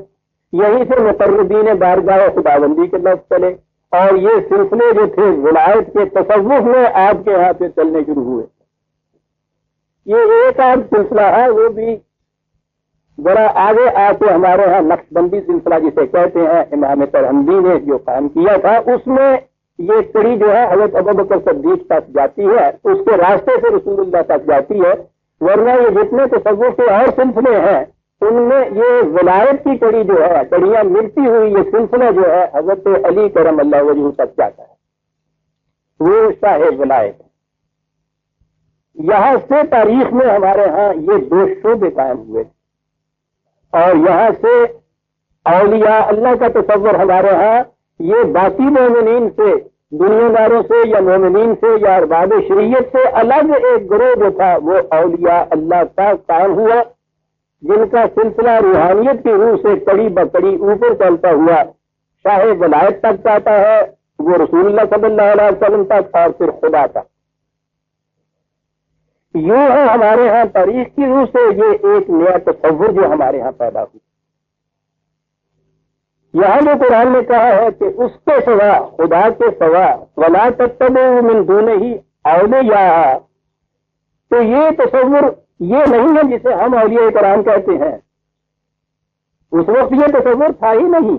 یہیں سے مقربین بارگاہ خداوندی کے لفظ چلے، اور یہ سلسلے جو تھے ولایت کے تصوف میں آپ کے ہاں سے چلنے شروع ہوئے۔ یہ ایک آدھ سلسلہ ہے، وہ بھی ذرا آگے آ کے ہمارے ہاں نقشبندی سلسلہ جسے کہتے ہیں، امام ترحمدی نے جو قائم کیا تھا، اس میں یہ کڑی جو ہے حضرت ابوبکر صدیق تک جاتی ہے، اس کے راستے سے رسول اللہ تک جاتی ہے۔ ورنہ یہ جتنے تصوف کے اور سلسلے ہیں ان میں یہ ولایت کی کڑی جو ہے، کڑیاں ملتی ہوئی یہ سلسلہ جو ہے حضرت علی کرم اللہ وجہ تک جاتا ہے، وہ شاہ ولایت۔ یہاں سے تاریخ میں ہمارے ہاں یہ دو شعبے قائم ہوئے، اور یہاں سے اولیاء اللہ کا تصور ہمارے ہاں یہ باقی مومنین سے، دنیا داروں سے یا مومنین سے یا ارباب شریعت سے الگ ایک گروہ جو تھا وہ اولیاء اللہ کا قائم ہوا، جن کا سلسلہ روحانیت کی روح سے کڑی بکڑی اوپر چلتا ہوا شاہ ولایت تک جاتا ہے، وہ رسول اللہ صلی اللہ علیہ وسلم تک اور پھر خدا تک. یوں ہے ہمارے ہاں تاریخ کی روح سے یہ ایک نیا تصور جو ہمارے ہاں پیدا ہوئی. یہاں جو قرآن نے کہا ہے کہ اس کے سوا، خدا کے سوا، ولا تتبعوا من دونہ اولیاء، تو یہ تصور یہ نہیں ہے جسے ہم اولیاء کرام کہتے ہیں. اس وقت یہ تصور تھا ہی نہیں.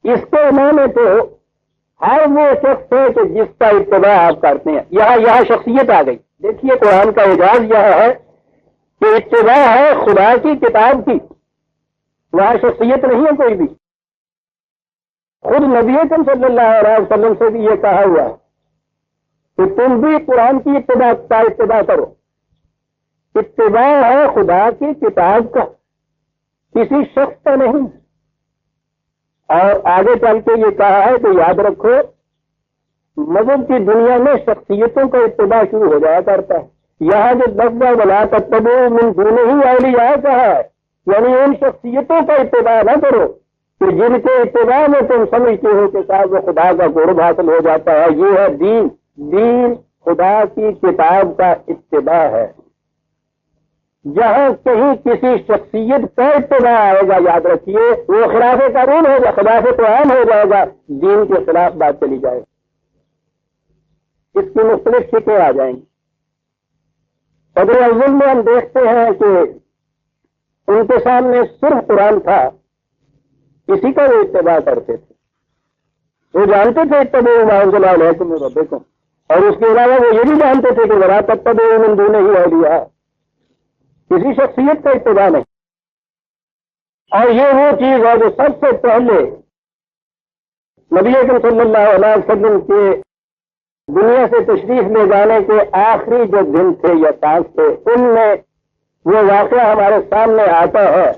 اس کے معنی تو ہر وہ شخص ہے کہ جس کا اتباع آپ کرتے ہیں. یہاں شخصیت آ گئی. دیکھیے قرآن کا اعجاز یہ ہے کہ اتباع ہے خدا کی کتاب کی، وہاں شخصیت نہیں ہے کوئی بھی. خود نبی اکرم صلی اللہ علیہ وسلم سے بھی یہ کہا ہوا ہے کہ تم بھی قرآن کی اتباع کرو. اتباع ہے خدا کی کتاب کا، کسی شخص کا نہیں. اور آگے چل کے یہ کہا ہے کہ یاد رکھو مذہب کی دنیا میں شخصیتوں کا اتباع شروع ہو جایا کرتا ہے. یہاں جو لفظ ولا تتبعوا من دونہ اولیاء کہا ہے، یعنی ان شخصیتوں کا اتباع نہ کرو کہ جن کے اتباع میں تم سمجھتے ہو کہ صاحب وہ خدا کا قرب حاصل ہو جاتا ہے. یہ ہے دین. دین خدا کی کتاب کا اتباع ہے. جہاں کہیں کسی شخصیت کا اتباع آئے گا، یاد رکھیے وہ خلاف قانون ہوگا، خلاف قرآن ہو جائے گا، دین کے خلاف بات چلی جائے گی. اس کی مختلف شکلیں آ جائیں گی. صدر اول میں ہم دیکھتے ہیں کہ ان کے سامنے صرف قرآن تھا، اسی کا وہ اتباع کرتے تھے. وہ جانتے تھے اتبعوا ما انزل الیکم من ربکم، اور اس کے علاوہ وہ یہ بھی جانتے تھے کہ ولا تتبعوا من دونہ اولیاء، کسی شخصیت کا اتباع نہیں. اور یہ وہ چیز ہے جو سب سے پہلے نبی اکرم صلی اللہ علیہ وسلم کے دنیا سے تشریف لے جانے کے آخری جو دن تھے یا سانس تھے، ان میں وہ واقعہ ہمارے سامنے آتا ہے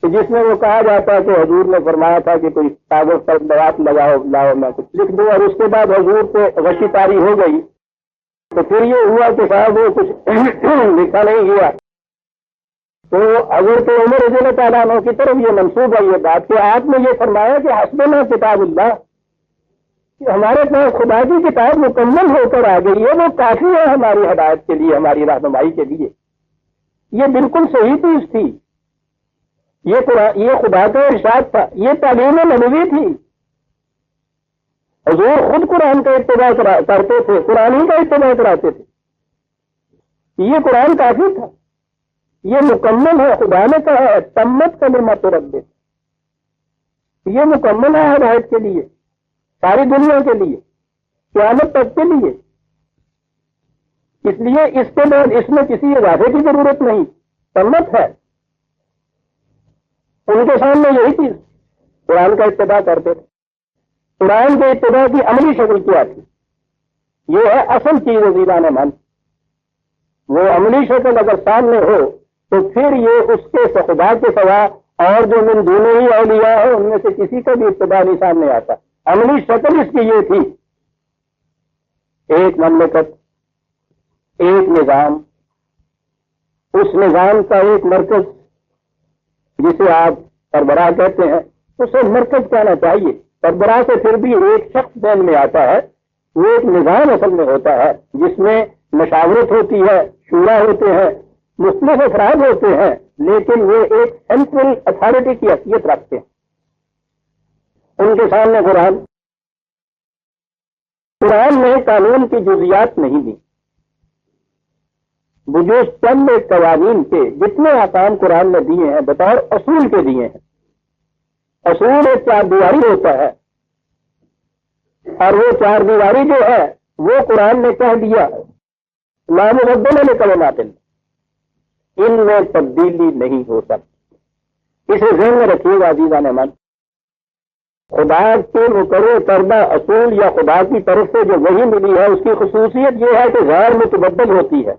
کہ جس میں وہ کہا جاتا ہے کہ حضور نے فرمایا تھا کہ کوئی کاغذ پر بات لگاؤ، لاؤ میں کچھ لکھ دوں. اور اس کے بعد حضور پہ غشی طاری ہو گئی تو پھر یہ ہوا کہ صاحب وہ کچھ لکھا نہیں گیا. تو اگر تو عمر رضی اللہ تعالیٰ عنہ کی طرف یہ منسوب ہے یہ بات کہ آپ نے یہ فرمایا کہ حسبنا کتاب اللہ، کہ ہمارے پاس خدا کی کتاب مکمل ہو کر آ گئی ہے، وہ کافی ہے ہماری ہدایت کے لیے، ہماری رہنمائی کے لیے. یہ بالکل صحیح چیز تھی. یہ خدا کا ارشاد تھا، یہ تعلیم نبوی تھی. حضور خود قرآن کا اتباع کرتے تھے، قرآن ہی کا اتباع کراتے تھے. یہ قرآن کافی تھا، یہ مکمل ہے. خدا نے کہا ہے تمت کلمۃ ربک، یہ مکمل ہے ہدایت کے لیے، ساری دنیا کے لیے، قیامت تک کے لیے. اس لیے اس کے بعد اس میں کسی اضافے کی ضرورت نہیں، تمت ہے. ان کے سامنے یہی چیز قرآن کا اتباع کرتے تھے. قرآن کے اتباع کی عملی شکل کیا تھی؟ یہ ہے اصل چیز عزیزان من. وہ عملی شکل اگر سامنے ہو تو پھر یہ اس کے خدا کے سوا اور جو من دونوں ہی اولیاء ہے ان میں سے کسی کا بھی اتباع نہیں سامنے آتا. عملی شکل اس کی یہ تھی، ایک مملکت، ایک نظام، اس نظام کا ایک مرکز جسے آپ سربراہ کہتے ہیں، اسے مرکز کہنا چاہیے. سربراہ سے پھر بھی ایک شخص ذہن میں آتا ہے. وہ ایک نظام اصل میں ہوتا ہے جس میں مشاورت ہوتی ہے، شورا ہوتے ہیں، مختلف افراد ہوتے ہیں، لیکن وہ ایک سینٹرل اتھارٹی کی حیثیت رکھتے ہیں. ان کے سامنے قرآن نے قانون کی جزیات نہیں دی. وہ جو چند قوانین کے جتنے احکام قرآن نے دیے ہیں بطور اصول کے دیے ہیں. اصول ایک چار دیواری ہوتا ہے، اور وہ چار دیواری جو ہے وہ قرآن نے کہہ دیا لا مبدل لکلمات اللہ، ان میں تبدیلی نہیں ہو سکتی. اسے ذہن میں رکھیے گا عزیزان من. خدا کے مقرر کردہ اصول یا خدا کی طرف سے جو وحی ملی ہے اس کی خصوصیت یہ ہے کہ غیر متبدل ہوتی ہے.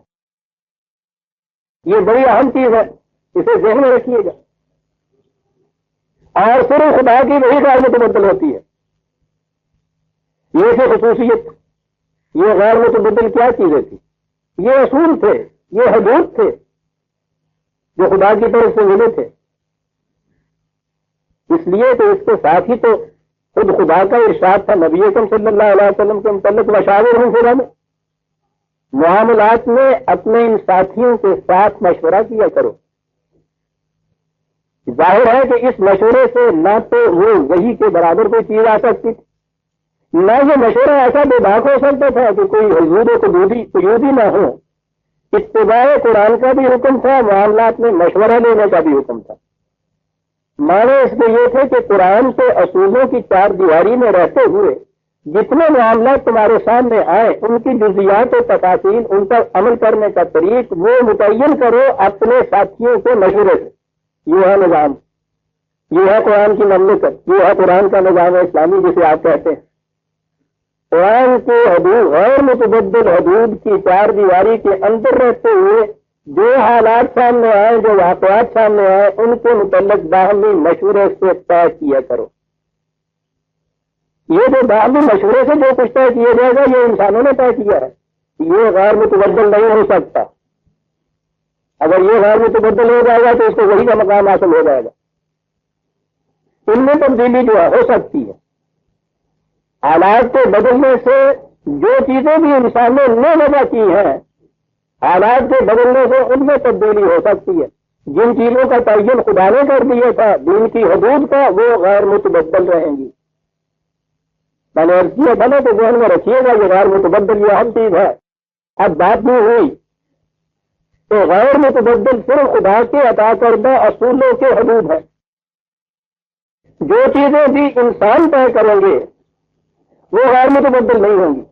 یہ بڑی اہم چیز ہے، اسے ذہن میں رکھیے گا. اور صرف خدا کی وہی غیر متبدل ہوتی ہے. یہ تھی خصوصیت. یہ غیر متبدل کیا چیزیں تھی؟ یہ اصول تھے، یہ حدود تھے جو خدا کی طرف سے ملے تھے. اس لیے تو اس کے ساتھ ہی تو خود خدا کا ارشاد تھا نبی اکرم صلی اللہ علیہ وسلم کے متعلق وشاورہم فی الامر، معاملات میں اپنے ان ساتھیوں کے ساتھ مشورہ کیا کرو۔ ظاہر ہے کہ اس مشورے سے نہ تو وہ وحی کے برابر کوئی چیز آ سکتی تھی، نہ یہ مشورہ ایسا بے باک ہو سکتا تھا کہ کوئی حضور قیودی نہ ہو۔ اتباع قرآن کا بھی حکم تھا، معاملات میں مشورہ لینے کا بھی حکم تھا۔ معنی اس میں یہ تھے کہ قرآن کے اصولوں کی چار دیواری میں رہتے ہوئے جتنے معاملات تمہارے سامنے آئے ان کی جزیات و تفاصیل، ان پر عمل کرنے کا طریق وہ متعین کرو اپنے ساتھیوں کے مشورے سے۔ یہ ہے نظام، یہ ہے قرآن کی مملکت، یہ ہے قرآن کا نظام اسلامی جسے آپ کہتے ہیں۔ قرآن کے حدود، غیر متبدل حدود کی چار دیواری کے اندر رہتے ہوئے جو حالات سامنے آئے، جو واقعات سامنے آئے، ان کے متعلق باہمی مشورے سے طے کیا کرو۔ یہ جو باہمی مشورے سے جو کچھ طے کیا جائے گا یہ انسانوں نے طے کیا ہے، یہ غیر متبدل نہیں ہو سکتا۔ اگر یہ غیر متبدل ہو جائے گا تو اس کو وہی کا مقام حاصل ہو جائے گا۔ ان میں تبدیلی جو ہے ہو سکتی ہے، حالات کے بدلنے سے جو چیزیں بھی انسانوں نے وجہ کی ہیں، حالات کے بدلنے سے ان میں تبدیلی ہو سکتی ہے۔ جن چیزوں کا تعین خدا نے کر دیا تھا دین کی حدود کا، وہ غیر متبدل رہیں گی۔ میں نے عرض کیا تھا نا کہ ذہن میں رکھیے گا یہ غیر متبدل یہ اہم چیز ہے۔ اب بات نہیں ہوئی تو غیر متبدل صرف خدا کے عطا کردہ اصولوں کے حدود ہیں۔ جو چیزیں بھی انسان طے کریں گے وہ غیر متبدل نہیں ہوں گی۔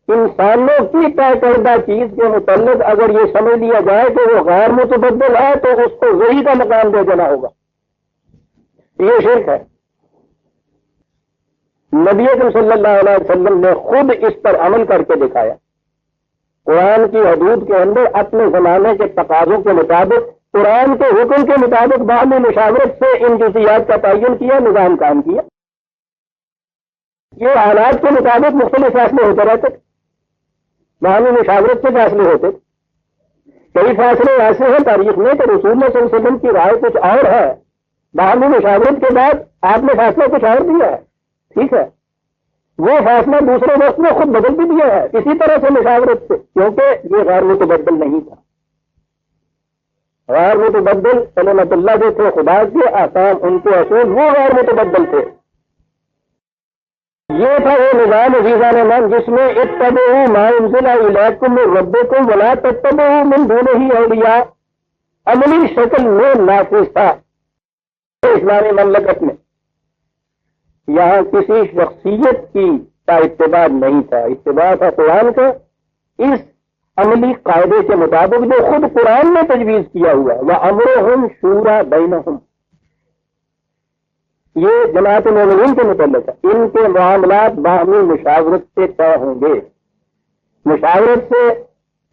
انسانوں کی طے کردہ چیز کے متعلق اگر یہ سمجھ لیا جائے کہ وہ غیر متبدل ہے تو اس کو وہی کا مقام دے دینا ہوگا، یہ شرک ہے۔ نبی اکرم صلی اللہ علیہ وسلم نے خود اس پر عمل کر کے دکھایا۔ قرآن کی حدود کے اندر اپنے زمانے کے تقاضوں کے مطابق، قرآن کے حکم کے مطابق باہمی مشاورت سے ان جزیات کا تعین کیا، نظام قائم کیا۔ یہ حالات کے مطابق مختلف فیصلے ہوتے رہتے، باہمی مشاورت سے فیصلے ہوتے۔ کئی فیصلے ایسے ہیں تاریخ میں کہ رسول اللہ صلی اللہ علیہ وسلم کی رائے کچھ اور ہے، باہمی مشاورت کے بعد آپ نے فیصلہ کچھ اور دیا ہے، ٹھیک ہے، وہ فیصلہ دوسرے وقت میں خود بدل بھی دیا ہے اسی طرح سے مشاورت سے، کیونکہ یہ غیر متبدل نہیں تھا۔ غیر متبدل کلمۃ اللہ جو تھے، خدا کے احکام، ان کے اصول، وہ غیر متبدل تھے۔ یہ تھا وہ نظام عزیزان من جس میں اتبعوا ما انزل الیکم من ربکم ولا تتبعوا من دونہ اولیاء عملی شکل میں نافذ تھا اسلامی مملکت میں۔ یہاں کسی شخصیت کی کا اتباع نہیں تھا، اتباع تھا قرآن کا، اس عملی قاعدے کے مطابق جو خود قرآن نے تجویز کیا ہوا ہے۔ وَأَمْرُهُمْ شُورَىٰ بَيْنَهُمْ، یہ جماعت مومنین کے متعلق ہے۔ ان کے معاملات باہمی مشاورت سے طے ہوں گے۔ مشاورت سے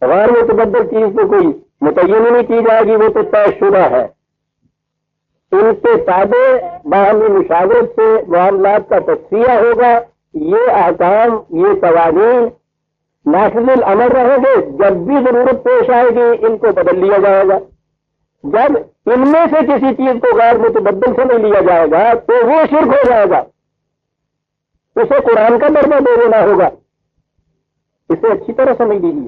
غیر متبدل چیز کو کوئی متعین نہیں کی جائے گی، وہ تو طے شدہ ہے۔ ان کے تابع باہمی مشاورت سے معاملات کا تصفیہ ہوگا۔ یہ احکام، یہ قوانین نافذ الامر رہیں گے، جب بھی ضرورت پیش آئے گی ان کو بدل لیا جائے گا۔ جب ان میں سے کسی چیز کو غیر متبدل سے نہیں لیا جائے گا تو وہ شرک ہو جائے گا، اسے قرآن کا درجہ دے دینا ہوگا۔ اسے اچھی طرح سمجھ لیجیے،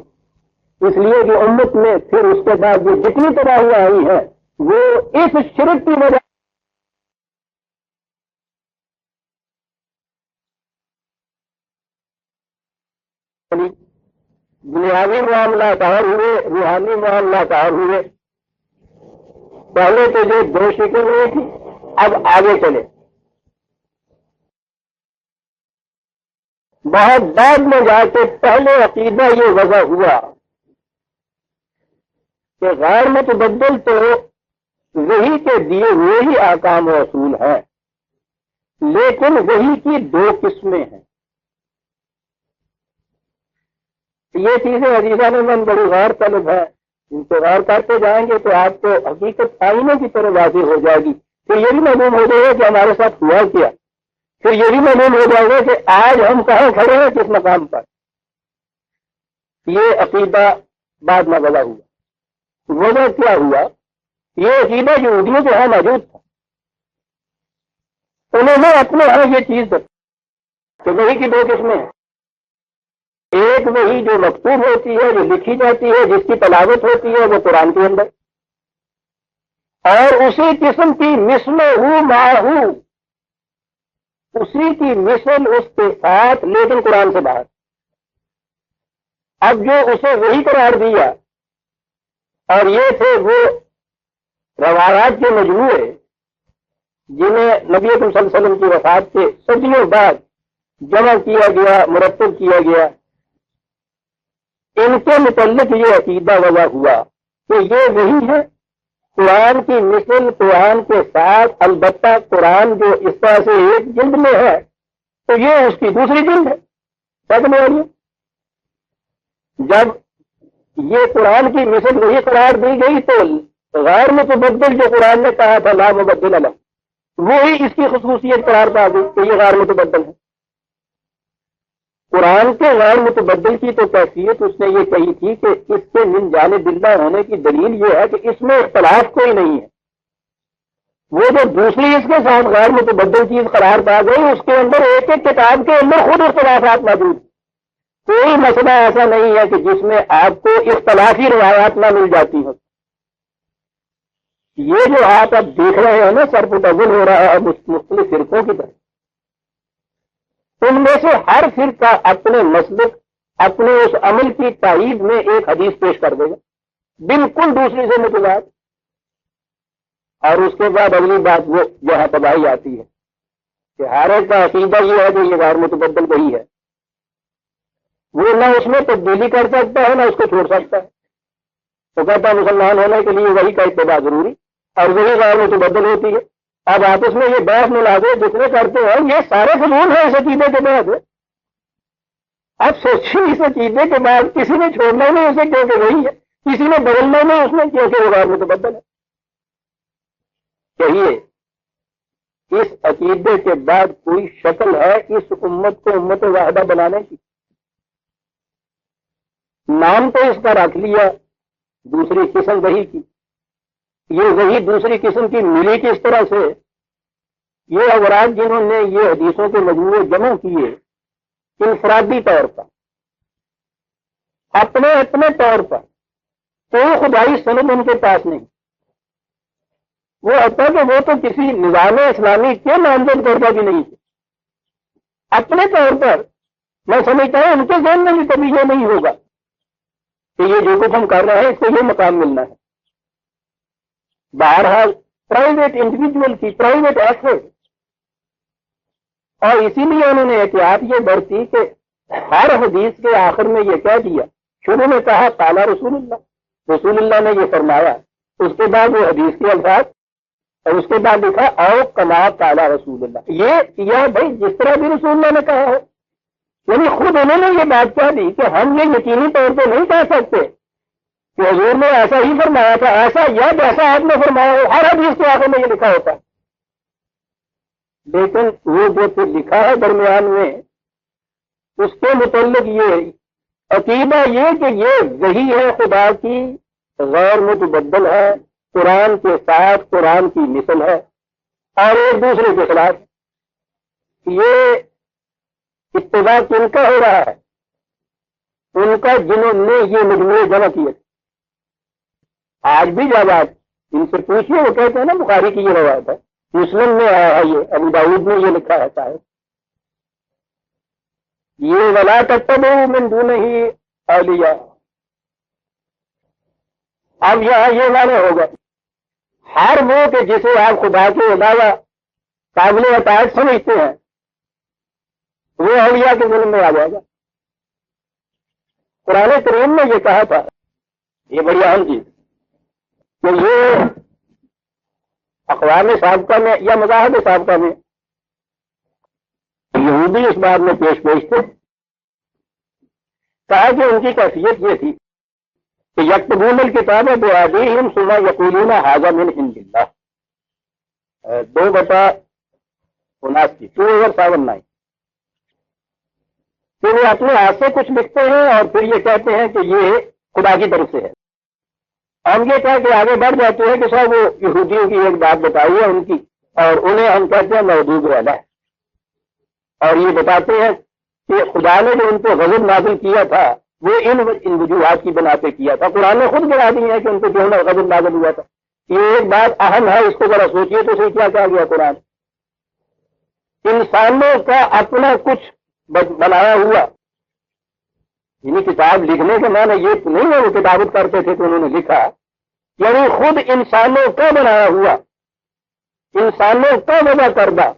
اس لیے کہ امت میں پھر اس کے بعد جو جتنی تباہیاں آئی ہیں وہ اس شرک کی وجہ دنیاوی معاملات اور ہوئے، روحانی معاملات اور ہوئے۔ پہلے تو جو دو شکل ہوئی تھی، اب آگے چلے۔ بہت بعد میں جا کے پہلے عقیدہ یہ وضع ہوا کہ غیر متبدل تو وحی کے دیے ہوئے ہی احکام و اصول ہیں، لیکن وحی کی دو قسمیں ہیں۔ یہ چیزیں عزیزان من بڑی غور طلب ہے، ان کو غور کرتے جائیں گے تو آپ کو حقیقت آئینے کی طرح واضح ہو جائے گی۔ پھر یہ بھی معلوم ہو جائے گا کہ ہمارے ساتھ ہوا کیا، پھر یہ بھی معلوم ہو جائے گا کہ آج ہم کہاں کھڑے ہیں، کس مقام پر۔ یہ عقیدہ بعد میں وضع ہوا۔ وضع کیا ہوا؟ یہ عقیدہ یہودیوں کے ہاں موجود تھا، انہوں نے اپنے ہاں یہ چیز کہ وہی کی دو قسمیں ہیں. ایک وہی جو مکتوب ہوتی ہے، جو لکھی جاتی ہے، جس کی تلاوت ہوتی ہے، وہ قرآن کے اندر، اور اسی قسم کی مثل ماہو، اسی کی مثل اس کے ساتھ، لیکن قرآن سے باہر. اب جو اسے وہی قرار دیا، اور یہ تھے وہ روایات کے مجموعے جنہیں نبی اکرم صلی اللہ علیہ وسلم کی وفات کے صدیوں بعد جمع کیا گیا، مرتب کیا گیا. ان کے متعلق یہ عقیدہ وضع ہوا کہ یہ وہی ہے، قرآن کی مثل قرآن کے ساتھ، البتہ قرآن جو اس طرح سے ایک جلد میں ہے تو یہ اس کی دوسری جلد ہے، سمجھ والی. جب یہ قرآن کی مثل وہی قرار دی گئی تو غیر متبدل جو قرآن نے کہا تھا لا مبدل له، وہی اس کی خصوصیت قرار پا گئی کہ یہ غیر متبدل ہے. قرآن کے غیر متبدل کی تو کیفیت اس نے یہ کہی تھی کہ اس کے من جانب اللہ ہونے کی دلیل یہ ہے کہ اس میں اختلاف کوئی نہیں ہے. وہ جو دوسری اس کے ساتھ غیر متبدل چیز قرار پا گئی، اس کے اندر ایک ایک کتاب کے اندر خود اختلافات موجود ہیں. کوئی مسئلہ ایسا نہیں ہے کہ جس میں آپ کو اختلافی روایات نہ مل جاتی ہوں. یہ جو آپ اب دیکھ رہے ہیں نا سرپٹزل ہو رہا ہے مختلف فرقوں کی طرف، ان میں سے ہر فرقہ اپنے مسلک، اپنے اس عمل کی تائید میں ایک حدیث پیش کر دے گا بالکل دوسری سے متضاد، اور اس کے بعد اگلی بات وہ جہاں تباہی آتی ہے کہ ہر ایک کا عقیدہ یہ ہے کہ یہ غیر متبدل وہی ہے، وہ نہ اس میں تبدیلی کر سکتا ہے نہ اس کو چھوڑ سکتا ہے. تو کہتا ہے مسلمان ہونے کے لیے وہی کا اتباع ضروری، اور وہی غیر متبدل ہوتی ہے. اب آپس میں یہ بحث ملازے جتنے کرتے ہیں یہ سارے فضول ہیں اس عقیدے کے بعد. اب سوچیے اس عقیدے کے بعد کسی نے چھوڑنا نہیں اسے کیونکہ وہی ہے، کسی نے بدلنا نہیں اس میں کیونکہ وہ غیر متبدل ہے. کہیے اس عقیدے کے بعد کوئی شکل ہے اس امت کو امت واحدہ بنانے کی؟ نام تو اس کا رکھ لیا دوسری قسم وہی کی. یہ وہی دوسری قسم کی ملی کس طرح سے؟ یہ اوراق جنہوں نے یہ حدیثوں کے مجموعے جمع کیے انفرادی طور پر، اپنے اپنے طور پر، کوئی خدائی سند ان کے پاس نہیں. وہ ہوتا کہ وہ تو کسی نظام اسلامی کے نامزد کردہ بھی نہیں تھے. اپنے طور پر میں سمجھتا ہوں ان کے ذہن میں بھی کبھی یہ نہیں ہوگا کہ یہ جو کچھ ہم کر رہے ہیں اس کو یہ مقام ملنا ہے. بہرحال پرائیویٹ انڈیویجول کی پرائیویٹ ایفرٹ، اور اسی لیے انہوں نے احتیاط یہ برتی کہ ہر حدیث کے آخر میں یہ کہہ دیا، شروع میں کہا قال رسول اللہ، رسول اللہ نے یہ فرمایا، اس کے بعد وہ حدیث کے الفاظ، اور اس کے بعد لکھا او کما قال رسول اللہ. یہ کیا بھائی جس طرح بھی رسول اللہ نے کہا ہو، یعنی خود انہوں نے یہ بات کہہ دی کہ ہم یہ یقینی طور پہ نہیں کہہ سکتے کہ حضور نے ایسا ہی فرمایا تھا، ایسا یا جیسا آپ نے فرمایا ہو. ہر حدیث کے آخر میں یہ لکھا ہوتا ہے، لیکن وہ جو پھر لکھا ہے درمیان میں اس کے متعلق یہ عقیدہ یہ کہ یہ وہی ہے خدا کی، غیر متبدل ہے، قرآن کے ساتھ قرآن کی مثل ہے، اور ایک دوسرے کے خلاف. یہ اتباع کن کا ہو رہا ہے؟ ان کا جنہوں نے یہ مجموعے جمع کیے. آج بھی جب آپ ان سے پوچھیے وہ کہتے ہیں نا بخاری کی یہ روایت ہے، مسلم میں آیا ہے، یہ ابو داؤد میں یہ لکھا ہے صاحب، یہ ولا تتبعوا من دونہ اولیاء. اب یہاں یہ معنی ہوگا ہر وہ کہ جسے آپ خدا کے علاوہ قابل اطاعت سمجھتے ہیں وہ اولیاء کے ظلم میں آ جائے گا. قرآن کریم نے یہ کہا تھا، یہ بڑی اہم چیز کہ یہ اقوام سابقہ میں یا مذاہب سابقہ میں یہودی اس بات میں پیش تھے، کہا کہ ان کی کیفیت یہ تھی کہ یکتبون الکتاب بایدیہم ثم یقولون ھذا من عند اللہ، 2/79 2/79 کہ وہ اپنے ہاتھ سے کچھ لکھتے ہیں اور پھر یہ کہتے ہیں کہ یہ خدا کی طرف سے ہے. ہم یہ کہہ کے آگے بڑھ جاتے ہیں کہ صاحب وہ یہودیوں کی ایک بات بتائی ہے ان کی اور انہیں ہم کہتے ہیں موجود والا ہے، اور یہ بتاتے ہیں کہ خدا نے جو ان کو غضب نازل کیا تھا وہ ان وجوہات کی بنا پہ کیا تھا۔ قرآن نے خود بتا دی ہے کہ ان کو جو ہے غضب نازل ہوا تھا۔ یہ ایک بات اہم ہے، اس کو ذرا سوچیے تو صحیح کیا کہا گیا قرآن۔ انسانوں کا اپنا کچھ بنایا ہوا، یعنی کتاب لکھنے کے معنی یہ نہیں ہے وہ کتابت کرتے تھے تو انہوں نے لکھا، یعنی خود انسانوں کا بنایا ہوا، انسانوں کا وضع کردہ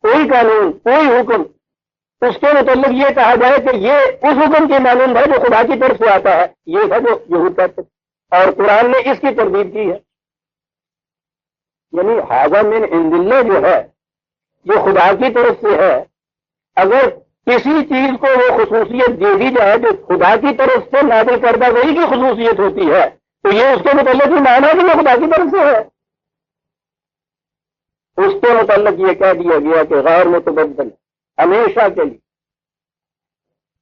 کوئی قانون، کوئی حکم، اس کے متعلق یہ کہا جائے کہ یہ اس حکم کی معلوم ہے جو خدا کی طرف سے آتا ہے، یہ ہے جو یہود کہتے ہیں، اور قرآن نے اس کی تردید کی ہے۔ یعنی ھذا من عند اللہ جو ہے یہ خدا کی طرف سے ہے۔ اگر کسی چیز کو وہ خصوصیت دے دی جائے جو خدا کی طرف سے نازل کردہ وہی کی خصوصیت ہوتی ہے تو یہ اس کے متعلق ہی معنی کہ وہ خدا کی طرف سے ہے۔ اس کے متعلق یہ کہہ دیا گیا کہ غیر متبدل، ہمیشہ کے لیے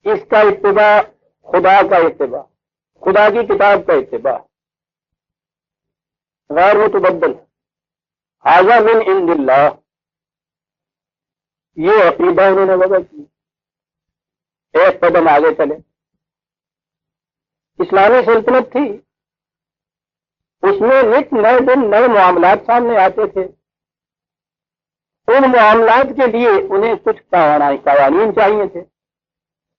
اس کا اتباع خدا کا اتباع، خدا کی کتاب کا اتباع، غیر متبدل، ھذا من عند اللہ، یہ عقیدہ انہوں نے وضع کی۔ ایک قدم آگے چلے، اسلامی سلطنت تھی، اس میں نت نئے دن نئے معاملات سامنے آتے تھے، ان معاملات کے لیے انہیں کچھ قوانین چاہیے تھے۔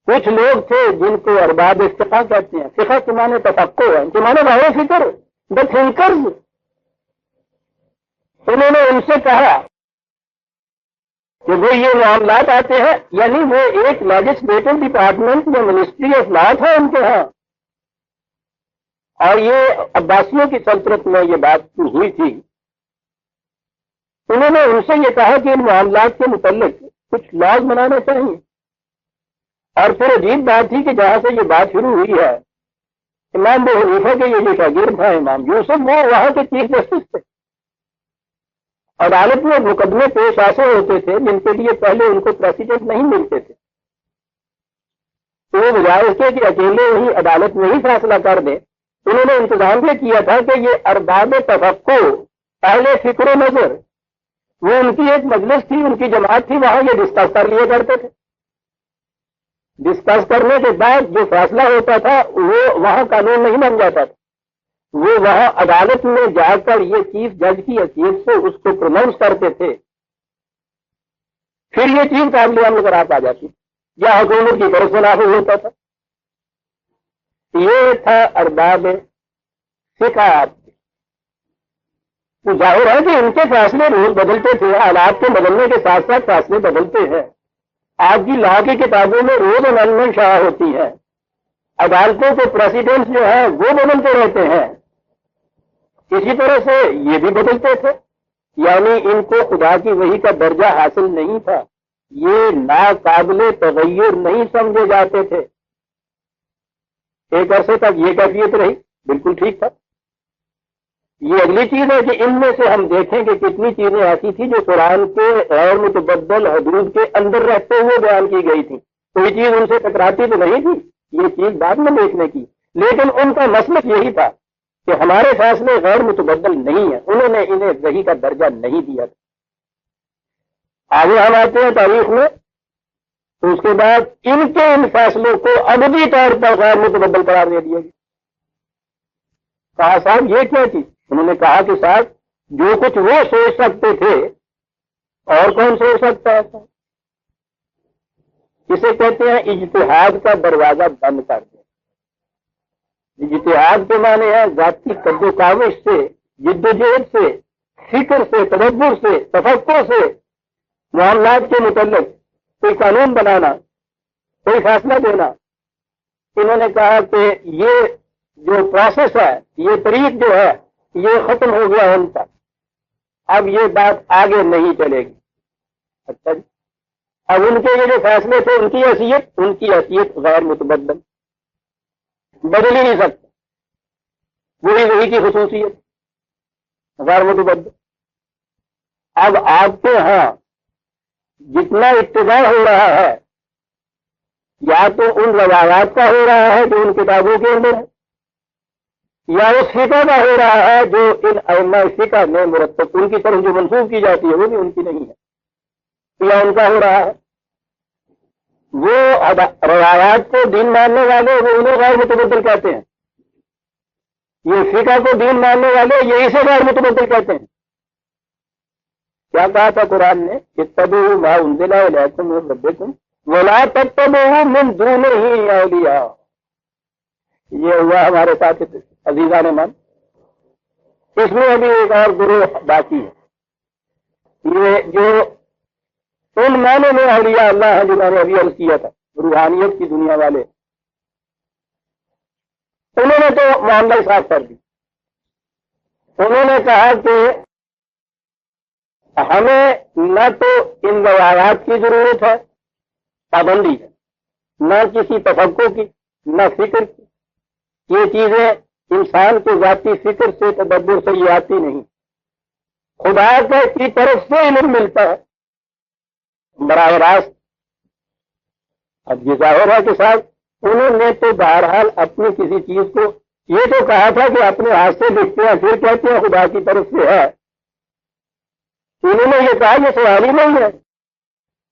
کچھ لوگ تھے جن کو ارباب فقہ کہتے ہیں، فقہ کے معنی تفقہ ہے، کے معنی غور و فکر، دا تھنکرز۔ انہوں نے ان سے کہا کہ وہ یہ معاملات آتے ہیں، یعنی وہ ایک لیجسلیٹو ڈپارٹمنٹ یا منسٹری آف لا تھا ان کے ہاں، اور یہ عباسیوں کی سلطنت میں یہ بات ہوئی تھی۔ انہوں نے ان سے یہ کہا کہ ان معاملات کے متعلق کچھ لاز بنانا چاہیے، اور پھر عجیب بات تھی کہ جہاں سے یہ بات شروع ہوئی ہے، امام ابو حنیفہ کے یہ جو شاگرد تھا امام یوسف، وہ وہاں کے چیف جسٹس تھے۔ عدالت میں مقدمے پیش ایسے ہوتے تھے جن کے لیے پہلے ان کو پریسیڈنٹ نہیں ملتے تھے، تو وہ بجائے اس کے کہ اکیلے ہی عدالت میں ہی فیصلہ کر دیں، انہوں نے انتظام یہ کیا تھا کہ یہ ارباب تفقہ، اہل فکر و نظر، وہ ان کی ایک مجلس تھی، ان کی جماعت تھی، وہاں یہ ڈسکس کر لیا کرتے تھے۔ ڈسکس کرنے کے بعد جو فیصلہ ہوتا تھا وہ وہاں قانون نہیں بن جاتا تھا، وہ وہاں عدالت میں جا کر یہ چیف جج کی حیثیت سے اس کو پروناؤنس کرتے تھے، پھر یہ چیز قابل عمل قرار آ جاتی یا حکومت کی طرف سے نافذ ہوتا تھا۔ یہ تھا ارباب فقہ۔ تو ظاہر ہے کہ ان کے فیصلے روز بدلتے تھے، حالات کے بدلنے کے ساتھ ساتھ فیصلے بدلتے ہیں۔ آپ کی لا کی کتابوں میں روز امینڈمنٹ شائع ہوتی ہے، عدالتوں کے پریسیڈنٹس جو ہیں وہ بدلتے رہتے ہیں، اسی طرح سے یہ بھی بدلتے تھے، یعنی ان کو خدا کی وحی کا درجہ حاصل نہیں تھا، یہ ناقابل تغیر نہیں سمجھے جاتے تھے۔ ایک عرصے تک یہ کیفیت رہی، بالکل ٹھیک تھا۔ یہ اگلی چیز ہے کہ ان میں سے ہم دیکھیں کہ کتنی چیزیں ایسی تھی جو قرآن کے غیر متبدل حدود کے اندر رہتے ہوئے بیان کی گئی تھی، کوئی چیز ان سے ٹکراتی تو نہیں تھی، یہ چیز بعد میں دیکھنے کی، لیکن ان کا مسلک یہی تھا کہ ہمارے فیصلے غیر متبدل نہیں ہیں، انہوں نے انہیں وحی کا درجہ نہیں دیا تھا۔ آگے ہم آتے ہیں تاریخ میں، تو اس کے بعد ان کے ان فیصلوں کو ابدی طور پر غیر متبدل قرار دے دیا گیا۔ کہا صاحب یہ کیا چیز؟ انہوں نے کہا کہ صاحب جو کچھ وہ سوچ سکتے تھے اور کون سوچ سکتا ہے؟ اسے کہتے ہیں اجتہاد کا دروازہ بند کر دیں۔ اجتہاد کے معنی ہے ذاتی قد و کاوش سے، جد و جہد سے، فکر سے، تدبر سے، تفکر سے معاملات کے متعلق کوئی قانون بنانا، کوئی فیصلہ دینا۔ انہوں نے کہا کہ یہ جو پروسیس ہے، یہ طریق جو ہے، یہ ختم ہو گیا ان کا، اب یہ بات آگے نہیں چلے گی۔ اچھا جی، اب ان کے یہ جو فیصلے تھے ان کی حیثیت غیر متبدل، بدل ہی نہیں سکتے، وہی کی خصوصیت غیر متبدل۔ اب آپ کے ہاں جتنا اتباع ہو رہا ہے یا تو ان روایات کا ہو رہا ہے جو ان کتابوں کے اندر ہے، یا اس فقہ کا ہو رہا ہے جو ان ائمہ فقہ میں مرتب ان کی طرف جو منسوخ کی جاتی ہے وہ بھی ان کی نہیں ہے، یا ان کا ہو رہا ہے؟ وہ روایات کو دین ماننے والے وہ انہیں غیر متبدل کہتے ہیں، یہ فقہ کو دین ماننے والے یہ اسے غیر متبدل کہتے ہیں۔ کیا کہا تھا قرآن نے؟ اتبعوا ما انزل الیکم من ربکم ولا تتبعوا من دونہ اولیاء۔ یہ ہوا ہمارے ساتھ عزیزان من۔ اس میں ابھی ایک اور گروہ باقی ہے، یہ جو ان معنوں میں اولیاء اللہ ہے جنہوں نے ابھی عرض کیا تھا، روحانیت کی دنیا والے، انہوں نے تو معاملہ صاف کر دی۔ انہوں نے کہا کہ ہمیں نہ تو ان روایات کی ضرورت ہے، پابندی ہے، نہ کسی تفقع کی، نہ فکر کی۔ یہ چیزیں انسان کے ذاتی فکر سے تدبر سے یہ آتی نہیں، خدا کی طرف سے علم ملتا ہے براہ راست۔ اب یہ ظاہر ہے کہ صاحب انہوں نے تو بہرحال اپنی کسی چیز کو یہ تو کہا تھا کہ اپنے ہاتھ سے لکھتے ہیں پھر کہتے ہیں خدا کی طرف سے ہے۔ انہوں نے یہ کہا یہ سوال ہی نہیں ہے،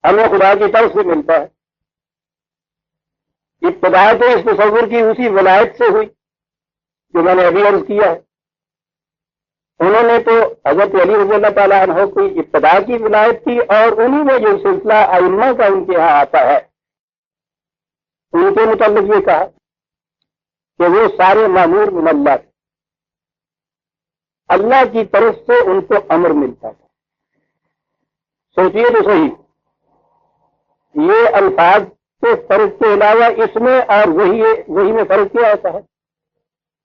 ہمیں خدا کی طرف سے ملتا ہے۔ ابتدا تو اس تصور کی اسی ولایت سے ہوئی جو میں نے ابھی عرض کیا ہے۔ انہوں نے تو حضرت علی رضی اللہ تعالیٰ عنہ کی ابتدا کی ولایت کی، اور انہی میں جو سلسلہ ائمہ کا ان کے ہاں آتا ہے ان کے متعلق یہ کہا کہ وہ سارے مامور من اللہ تھے، اللہ کی طرف سے ان کو امر ملتا تھا۔ سوچیے تو صحیح، یہ الفاظ کے فرق کے علاوہ اس میں اور وہی میں فرق کیا ہوتا ہے؟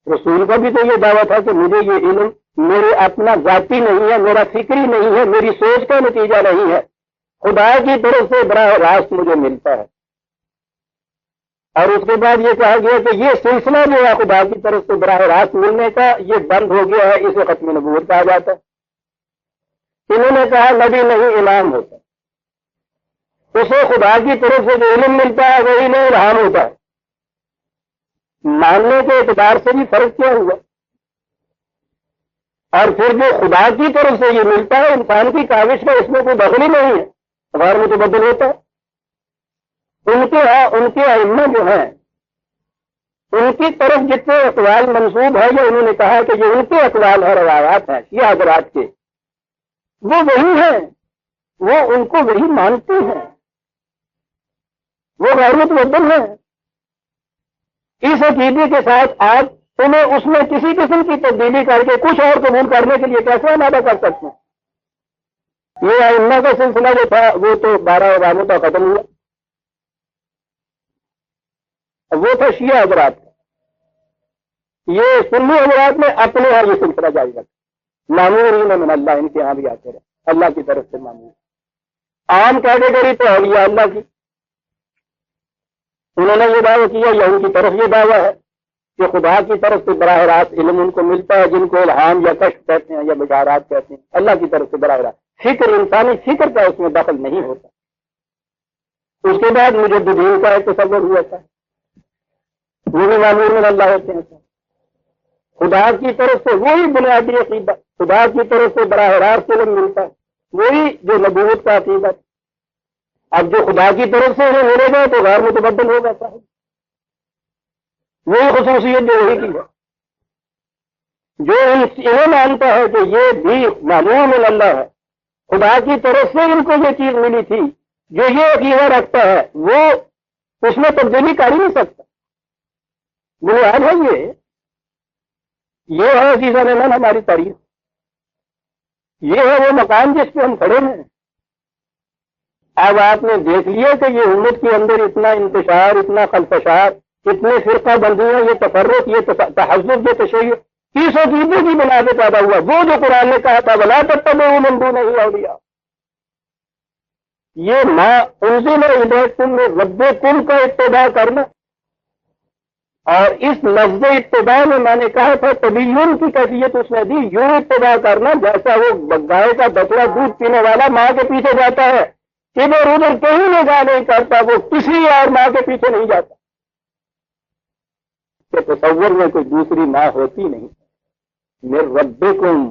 رسول کا بھی تو یہ دعویٰ تھا کہ مجھے یہ علم میرے اپنا ذاتی نہیں ہے، میرا فکری نہیں ہے، میری سوچ کا نتیجہ نہیں ہے، خدا کی طرف سے براہ راست مجھے ملتا ہے۔ اور اس کے بعد یہ کہا گیا کہ یہ سلسلہ جو ہے خدا کی طرف سے براہ راست ملنے کا یہ بند ہو گیا ہے، اسے ختم نبوت کہا جاتا ہے۔ انہوں نے کہا نبی نہیں امام ہوتا، اسے خدا کی طرف سے جو علم ملتا ہے وہی نہیں الہام ہوتا ہے۔ ماننے کے اعتبار سے بھی فرق کیا ہوا؟ اور پھر جو خدا کی طرف سے یہ ملتا ہے انسان کی کاوش میں اس میں کوئی دخل ہی نہیں ہے، غیر متبدل ہوتا ہے۔ ان کے ائمہ جو ہیں ان کی طرف جتنے اقوال منسوب ہے یا انہوں نے کہا کہ یہ ان کے اقوال ہے، روایات ہیں شیعہ حضرات کے، وہ وہی ہیں، وہ ان کو وہی مانتے ہیں، وہ غیر متبدل ہیں۔ اس عقیدے کے ساتھ آپ انہیں اس میں کسی قسم کی تبدیلی کر کے کچھ اور قبول کرنے کے لیے کیسے آمادہ کر سکتے ہیں؟ یہ ائمہ کا سلسلہ جو تھا وہ تو 12 اماموں کا ختم ہوا، وہ تھا شیعہ حضرات کا۔ یہ سنی حضرات نے اپنے یہاں یہ سلسلہ جاری رکھا، مامورین من اللہ، ان کے یہاں بھی آتے رہے اللہ کی طرف سے مامور۔ عام کیٹیگری تو اولیاء اللہ کی، انہوں نے یہ دعویٰ کیا یا ان کی طرف یہ دعویٰ ہے کہ خدا کی طرف سے براہ راست علم ان کو ملتا ہے، جن کو الہام یا کشف کہتے ہیں یا بشارات کہتے ہیں، اللہ کی طرف سے براہ راست۔ فکر انسانی فکر کا اس میں دخل نہیں ہوتا۔ اس کے بعد مجددین کا ایک تصور ہوا تھا، وہ بھی مامور من اللہ ہوتے ہیں، خدا کی طرف سے وہی بنیادی عقیدہ، خدا کی طرف سے براہ راست علم ملتا ہے، وہی جو نبوت کا عقیدہ۔ اب جو خدا کی طرف سے انہیں ملے گا تو غیر متبدل ہوگا صاحب، وہی خصوصیت جو وہی کی ہے۔ جو انہیں مانتا ہے کہ یہ بھی مامور من اللہ ہے، خدا کی طرف سے ان کو یہ چیز ملی تھی، جو یہ عقیدہ رکھتا ہے وہ اس میں تبدیلی کر ہی نہیں سکتا۔ بنیاد ہے یہ ہے عزیزان من ہماری تاریخ، یہ ہے وہ مقام جس پہ ہم کھڑے ہیں۔ اب آپ نے دیکھ لیا کہ یہ امت کے اندر اتنا انتشار، اتنا خلفشار، اتنے فرقہ بندیاں، یہ تفرق، یہ تحزب، یہ تشیع کس عقیدے کی بنا پہ پیدا ہوا؟ وہ جو قرآن نے کہا تھا ولا تتبعوا من دونہ اولیاء، یہ ما انزل الیکم من ربکم کا اتباع کرنا۔ اور اس لفظ اتباع میں میں نے کہا تھا تبیین کی کیفیت اس نے دی، یوں اتباع کرنا جیسا وہ گائے کا بچڑا دودھ پینے والا ماں کے پیچھے جاتا ہے، ادھر ادھر کہیں نگاہ نہیں کرتا، وہ کسی اور ماں کے پیچھے نہیں جاتا۔ کہ تصور میں کوئی دوسری ماں ہوتی نہیں. میرے ربکم،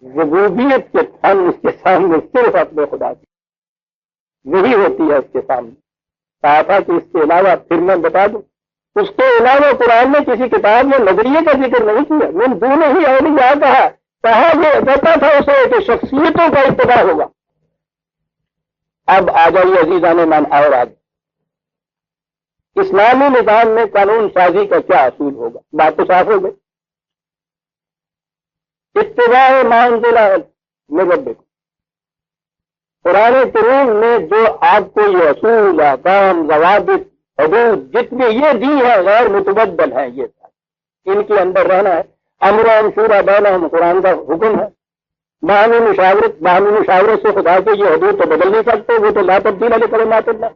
ربوبیت کے فن اس کے سامنے صرف اپنے خدا کی وہی ہوتی ہے اس کے سامنے. کہا تھا کہ اس کے علاوہ پھر میں بتا دوں، اس کے علاوہ قرآن نے کسی کتاب میں نظریے کا ذکر نہیں کیا. میں دونوں ہی اولیاء کہا یہ کہتا تھا اسے کہ شخصیتوں کا ابتدا ہوگا. اب آ جائیے عزیزان من اور آگے. اسلامی نظام میں قانون سازی کا کیا اصول ہوگا؟ بات تو صاف ہو گئی. اتباع ما انزل من ربکم. قرآن کریم میں جو آپ کو یہ اصول، احکام، ضوابط، حدود جتنے یہ دی ہے غیر متبدل ہیں، یہ ان کے اندر رہنا ہے. امرهم شورى بینہم قرآن کا حکم ہے. باہمی مشاورت سے خدا کے یہ حدود تو بدل نہیں سکتے، وہ تو لا تبدیل لکلمات اللہ.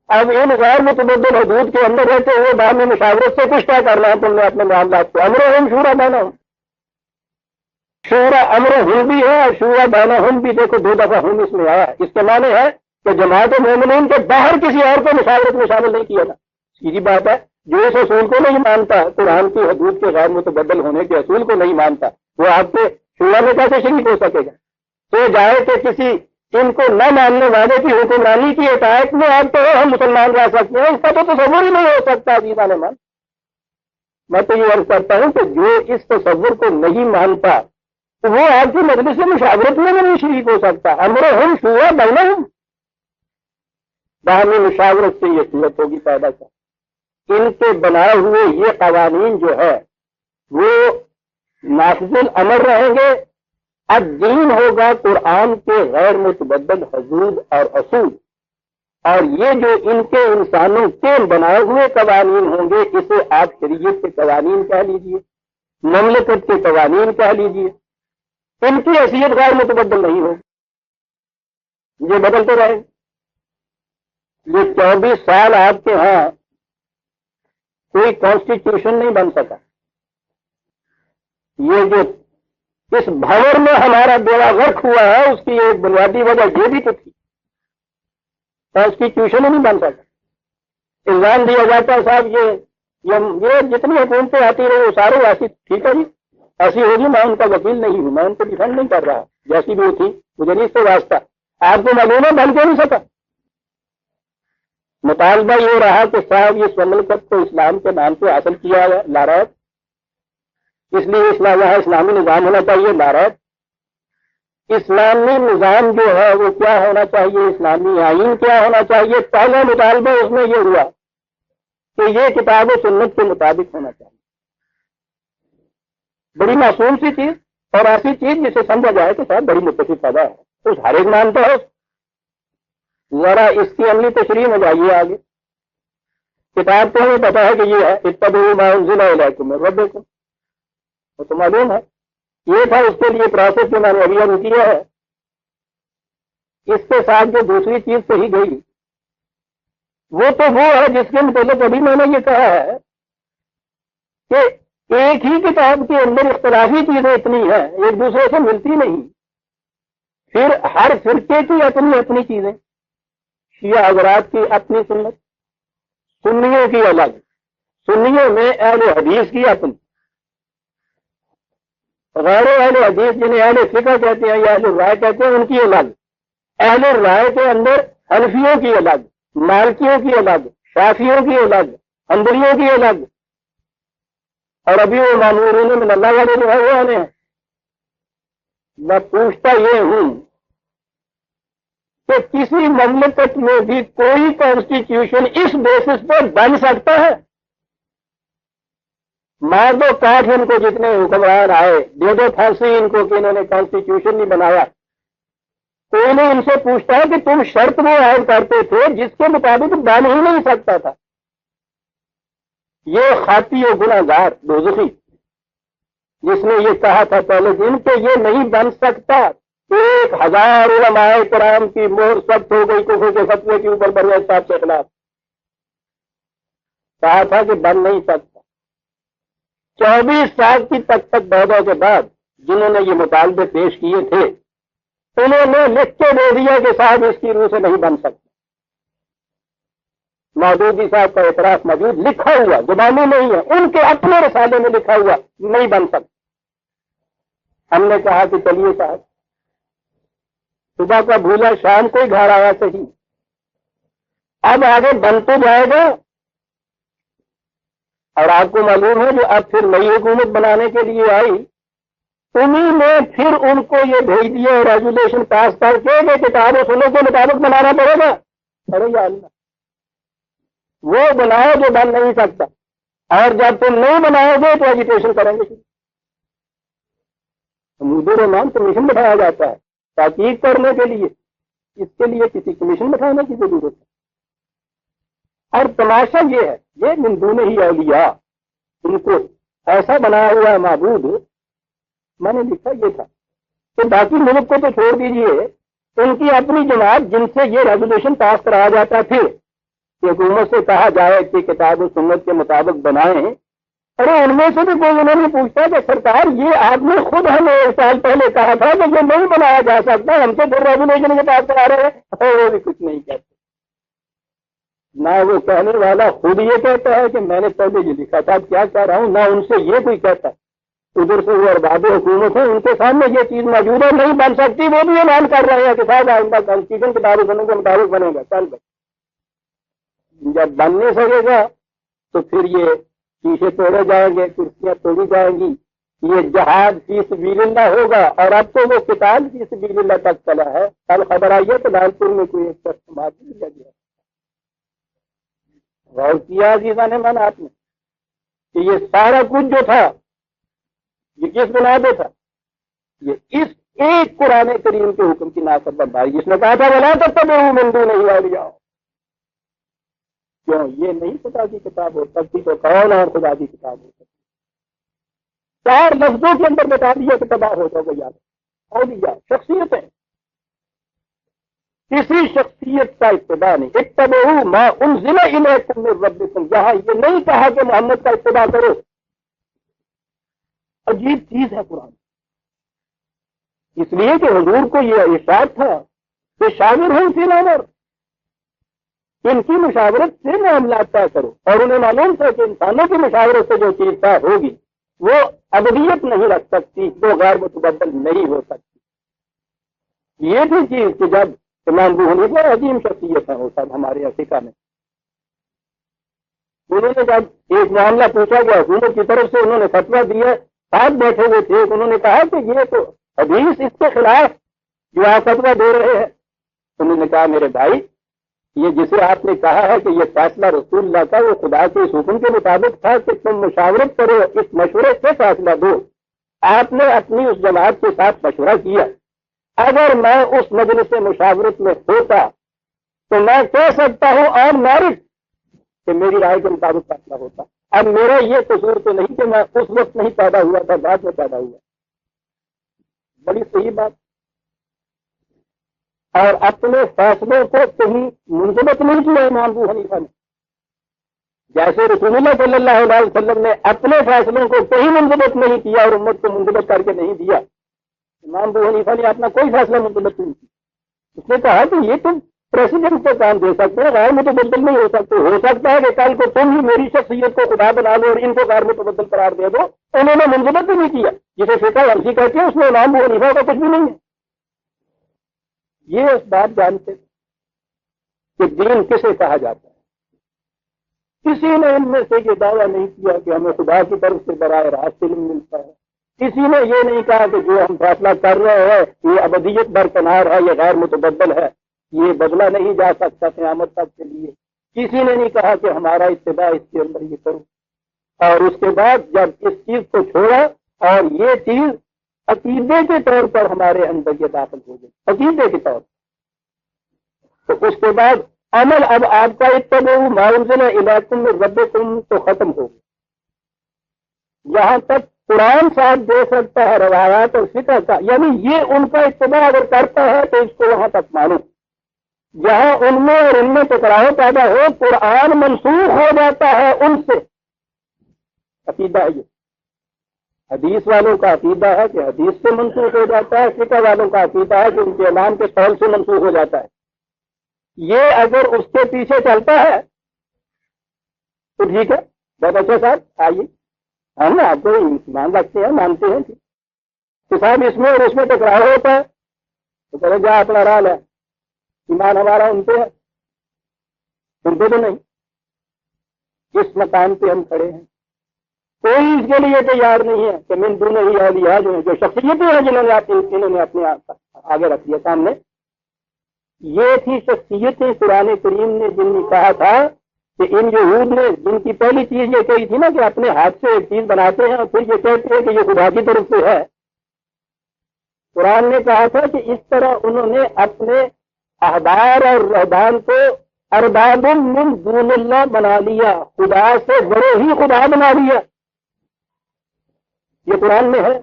اب ان غیر متبدل حدود کے اندر رہتے ہوئے باہمی مشاورت سے کچھ کیا کرنا ہے تم نے اپنے معاملات کو. امرهم شورى بینہم، شورا امرهم بھی ہے اور شورا بینہم بھی. دیکھو دو دفعہ ہم اس میں آیا. اس کے معنی ہے کہ جماعت مومنین کے باہر کسی اور کو مشاورت میں شامل نہیں کیا تھا. سیدھی بات ہے، جو اس اصول کو نہیں مانتا، قرآن کی حدود کے غیر متبدل ہونے کے اصول کو نہیں مانتا، وہ آپ کے شورا میں کیسے شریک ہو سکے گا؟ تو جائے کہ کسی ان کو نہ ماننے والے کی حکمرانی کی اطاعت میں آپ تو ہم مسلمان رہ سکتے ہیں، اس کا تو تصور ہی نہیں ہو سکتا. عزیزان من، میں تو یہ عرض کرتا ہوں کہ جو اس تصور کو نہیں مانتا وہ آپ کی مجلس سے مشاورت میں بھی نہیں شریک ہو سکتا. امرهم شورى بینہم، باہمی مشاورت سے یہ صورت ہوگی پیدا کر. ان کے بنائے ہوئے یہ قوانین جو ہے وہ نافذ الامر رہیں گے. الدین ہوگا قرآن کے غیر متبدل حدود اور اصول، اور یہ جو ان کے انسانوں کے بنائے ہوئے قوانین ہوں گے اسے آپ شریعت کے قوانین کہہ لیجئے، مملکت کے قوانین کہہ لیجئے. ان کی حیثیت غیر متبدل نہیں ہوگی، یہ بدلتے رہے. یہ 24 سال آپ کے ہاں کوئی کانسٹیٹیوشن نہیں بن سکا. یہ جو اس بھور میں ہمارا بیڑا غرق ہوا ہے اس کی ایک بنیادی وجہ یہ بھی تو تھی، کانسٹیٹیوشن ہی نہیں بن سکا. الزام دیا جاتا ہے صاحب یہ جتنی حکومتیں آتی رہی وہ سارے ایسی، ٹھیک ہے جی ایسی ہوگی، میں ان کا وکیل نہیں ہوں، میں ان کو ڈیفینڈ نہیں کر رہا، جیسی بھی وہ تھی مجھے نہیں اس سے واسطہ. آپ کو معلوم ہے بن کے نہیں سکا. مطالبہ یہ رہا کہ صاحب یہ مملکت کو اسلام کے نام سے حاصل کیا ہے، لارائب، اس لیے یہاں اسلامی نظام ہونا چاہیے. لارائب اسلامی نظام جو ہے وہ کیا ہونا چاہیے، اسلامی آئین کیا ہونا چاہیے. پہلا مطالبہ اس میں یہ ہوا کہ یہ کتاب و سنت کے مطابق ہونا چاہیے. بڑی معصوم سی چیز اور ایسی چیز جسے سمجھا جائے کہ صاحب بڑی متفق پیدا ہے، تو ہر ایک مانتا ہے. ذرا اس کی عملی تشریح میں جائیے آگے. کتاب تو ہمیں پتا ہے کہ یہ ہے اتبعوا ما انزل الیکم من ربکم، وہ تو معلوم ہے. یہ تھا اس کے لیے پروسیس جو میں نے ابھی ابھی کیا ہے. اس کے ساتھ جو دوسری چیز کہی گئی وہ تو وہ ہے جس کے متعلق ابھی میں نے یہ کہا ہے کہ ایک ہی کتاب کے اندر اختلافی چیزیں اتنی ہیں، ایک دوسرے سے ملتی نہیں. پھر ہر فرقے کی اپنی اپنی چیزیں، شیعہ حضرات کی اپنی سنت، سنیوں کی الگ، سنیوں میں اہل حدیث کی اپنی، غیر اہل حدیث جنہیں اہل فقہ کہتے ہیں یا اہل رائے کہتے ہیں ان کی الگ. اہل رائے کے اندر حنفیوں کی الگ، مالکیوں کی الگ، شافیوں کی الگ، حنبلیوں کی الگ، اور ابھی وہ مامورین من اللہ والے جو ہے وہ آنے ہیں. میں پوچھتا یہ ہوں کہ کسی مملکت میں بھی کوئی کانسٹیٹیوشن اس بیسس پر بن سکتا ہے؟ مار دو کاٹ ان کو جتنے حکمران آئے، دے دو پھانسی ان کو کہ انہوں نے کانسٹیٹیوشن نہیں بنایا. کوئی نہیں ان سے پوچھتا ہے کہ تم شرط وہ عائد کرتے تھے جس کے مطابق بن ہی نہیں سکتا تھا. یہ خاطی و گناہ گار دوزخی جس نے یہ کہا تھا پہلے دن کہ یہ نہیں بن سکتا. 1000 علماء کرام کی مہر سخت ہو گئی کفر کے فتوے کے اوپر بروز صاحب کے خلاف، کہا تھا کہ بن نہیں سکتا. 24 سال کی تک دودوں کے بعد جنہوں نے یہ مطالبے پیش کیے تھے انہوں نے لکھ کے دے دیا کہ صاحب اس کی روح سے نہیں بن سکتا. مودودی صاحب کا اعتراف موجود، لکھا ہوا، زبانی نہیں ہے، ان کے اپنے رسالے میں لکھا ہوا، نہیں بن سکتا۔ ہم نے کہا کہ چلیے صاحب، صبح کا بھولا شام کو ہی گھر آیا صحیح، اب آگے بن تو جائے گا۔ اور آپ کو معلوم ہے جو اب پھر نئی حکومت بنانے کے لیے آئی، انہی نے پھر ان کو یہ بھیج دیا ریزولوشن پاس کر کے کہ کتاب و سنت کے مطابق بنانا پڑے گا۔ ارے یا اللہ، وہ بناؤ جو بن نہیں سکتا، اور جب تم نہیں بناؤ گے تو ایجیٹیشن کریں گے۔ حمود الرحمان کمیشن بٹھایا جاتا ہے تحقیق کرنے کے لیے، اس کے لیے کسی کمیشن بٹھانے کی ضرورت ہے۔ اور تماشا یہ ہے، یہ من دون ہی اولیاء، ان کو ایسا بنایا ہوا ہے معبود۔ میں نے لکھا یہ تھا کہ باقی ملک کو تو چھوڑ دیجیے، ان کی اپنی جماعت جن سے یہ ریزولوشن پاس کرایا جاتا پھر کہ حکومت سے کہا جائے کہ کتاب و سنت کے مطابق بنائیں، ارے ان میں سے بھی کوئی انہوں نے پوچھتا کہ سرکار یہ آپ نے خود ہمیں 1 سال پہلے کہا تھا کہ یہ نہیں بنایا جا سکتا، ہم سے پھر ریزولوشن کے پاس کرا رہے ہیں، وہ بھی کچھ نہیں کہتے۔ نہ وہ کہنے والا خود یہ کہتا ہے کہ میں نے پہلے یہ لکھا تھا، کیا کہہ رہا ہوں، نہ ان سے یہ کوئی کہتا ہے۔ ادھر سے وہ ارباب حکومت ہے، ان کے سامنے یہ چیز موجود ہے، نہیں بن سکتی، وہ بھی اعلان کر رہے ہیں کہ صاحب آئندہ کانسٹیٹیوشن کتاب و سنت کے مطابق بنے گا۔ چل بھائی، جب بن نہیں سکے گا تو پھر یہ شیشے توڑے جائیں گے، کرسیاں توڑی جائیں گی، یہ جہاد فی سبیل اللہ ہوگا۔ اور اب تو وہ قتال فی سبیل اللہ تک چلا ہے۔ کل خبر آئی ہے کہ لال پور میں کوئی ایک شخص مار دیا گیا۔ غور کیا عزیزان من آپ نے کہ یہ سارا کچھ جو تھا یہ کس بنا پہ تھا؟ یہ اس ایک قرآن کریم کے حکم کی نافرمانی، جس نے کہا تھا ولا تتبعوا من دونہ اولیاء۔ کیوں یہ نہیں خدا کی کتاب ہو سکتی تو کون اور خدا کی کتاب ہو سکتی؟ 4 لفظوں کے اندر بتا دیا کہ تباہ ہو جاؤ گے یاد۔ اولیاء شخصیتیں، کسی شخصیت کا اتباع نہیں۔ اتبعوا ما انزل الیکم من ربکم، یہاں یہ نہیں کہا کہ محمد کا اتباع کرو۔ عجیب چیز ہے قرآن، اس لیے کہ حضور کو یہ ارشاد تھا کہ شاور ہوں فی الامر، ان کی مشاورت سے معاملات طے کرو۔ اور انہیں معلوم تھا کہ انسانوں کی مشاورت سے جو چیز طے ہوگی وہ ابدیت نہیں رکھ سکتی، وہ غیر متبدل نہیں ہو سکتی۔ یہ بھی چیز کہ جب امام ابو حنیفہ عظیم شخصیت ہے وہ سب ہمارے افریقہ میں، انہوں نے جب ایک معاملہ پوچھا گیا حکومت کی طرف سے، انہوں نے فتویٰ دیا، ساتھ بیٹھے ہوئے تھے، انہوں نے کہا کہ یہ تو حدیث اس کے خلاف جو آپ فتویٰ دے رہے ہیں۔ انہوں نے کہا میرے بھائی، یہ جسے آپ نے کہا ہے کہ یہ فیصلہ رسول اللہ کا، وہ خدا کے اس حکم کے مطابق تھا کہ تم مشاورت کرو، اس مشورے سے فیصلہ دو۔ آپ نے اپنی اس جماعت کے ساتھ مشورہ کیا، اگر میں اس مجلس مشاورت میں ہوتا تو میں کہہ سکتا ہوں آن میرٹ کہ میری رائے کے مطابق فیصلہ ہوتا۔ اب میرا یہ قصور تو نہیں کہ میں اس وقت نہیں پیدا ہوا تھا، بعد میں پیدا ہوا۔ بڑی صحیح بات۔ اور اپنے فیصلوں کو کہیں منضبط نہیں کیا امام ابو حنیفہ نے، جیسے رسول اللہ صلی اللہ علیہ وسلم نے اپنے فیصلوں کو کہیں منضبط نہیں کیا اور امت کو منضبط کر کے نہیں دیا، امام ابو حنیفہ نے اپنا کوئی فیصلہ منضبط نہیں کیا۔ اس نے کہا کہ یہ تم پریسیڈنٹ کو کام دے سکتے ہیں، غیر متبدل نہیں ہو سکتے، ہو سکتا ہے کہ کل کو تم ہی میری شخصیت کو خدا بنا لو اور ان کو غیر متبدل قرار دے دو۔ انہوں نے منضبط بھی نہیں کیا، جسے فقہ ورزی کہتے ہیں اس میں امام ابو حنیفہ کا کچھ بھی نہیں ہے۔ یہ اس بات جانتے کہ دین کسے کہا جاتا ہے۔ کسی نے ان میں سے یہ دعویٰ نہیں کیا کہ ہمیں خدا کی طرف سے براہ راست علم ملتا ہے، کسی نے یہ نہیں کہا کہ جو ہم فیصلہ کر رہے ہیں یہ ابدیت برقرار ہے، یہ غیر متبدل ہے، یہ بدلا نہیں جا سکتا قیامت تک کے لیے۔ کسی نے نہیں کہا کہ ہمارا اتباع اس کے اندر یہ کرو۔ اور اس کے بعد جب اس چیز کو چھوڑا اور یہ چیز عقیدے کے طور پر ہمارے اندر یہ داخل ہو گئی، عقیدے کے طور پر، تو اس کے بعد عمل اب آپ کا اتبعوا ما انزل الیکم من ربکم تو ختم ہو گیا۔ یہاں تک قرآن ساتھ دے سکتا ہے روایات اور فقہ کا، یعنی یہ ان کا اتباع اگر کرتا ہے تو اس کو وہاں تک مانو۔ جہاں ان میں اور ان میں ٹکراؤ پیدا ہو، قرآن منسوخ ہو جاتا ہے ان سے، عقیدہ ہے یہ۔ حدیث والوں کا عقیدہ ہے کہ حدیث سے منسوخ ہو جاتا ہے، فقہ والوں کا عقیدہ ہے کہ ان کے امام کے قول سے منسوخ ہو جاتا ہے۔ یہ اگر اس کے پیچھے چلتا ہے تو ٹھیک ہے، بہت اچھا صاحب، آئیے، ہم نا آپ کو ایمان رکھتے ہیں، مانتے ہیں تو صاحب اس میں اور اس میں ٹکراؤ ہوتا ہے تو چلے جا اپنا راہ ہے، ایمان ہمارا ان پہ ہے، ان پہ تو نہیں۔ اس مقام پہ ہم کھڑے ہیں، کوئی اس کے لیے تیار نہیں ہے کہ من دون ہی اولیاء جو شخصیتیں ہیں جنہوں نے انہوں نے اپنے آگے رکھ دیا سامنے، یہ تھی شخصیتیں قرآن کریم نے جن نے کہا تھا کہ ان یہود نے جن کی پہلی چیز یہ کہی تھی نا کہ اپنے ہاتھ سے ایک چیز بناتے ہیں اور پھر یہ کہتے ہیں کہ یہ خدا کی طرف سے ہے، قرآن نے کہا تھا کہ اس طرح انہوں نے اپنے احبار اور رہبان کو ارباب من دون اللہ بنا لیا، خدا سے بڑے ہی خدا بنا لیا، یہ قرآن میں ہے۔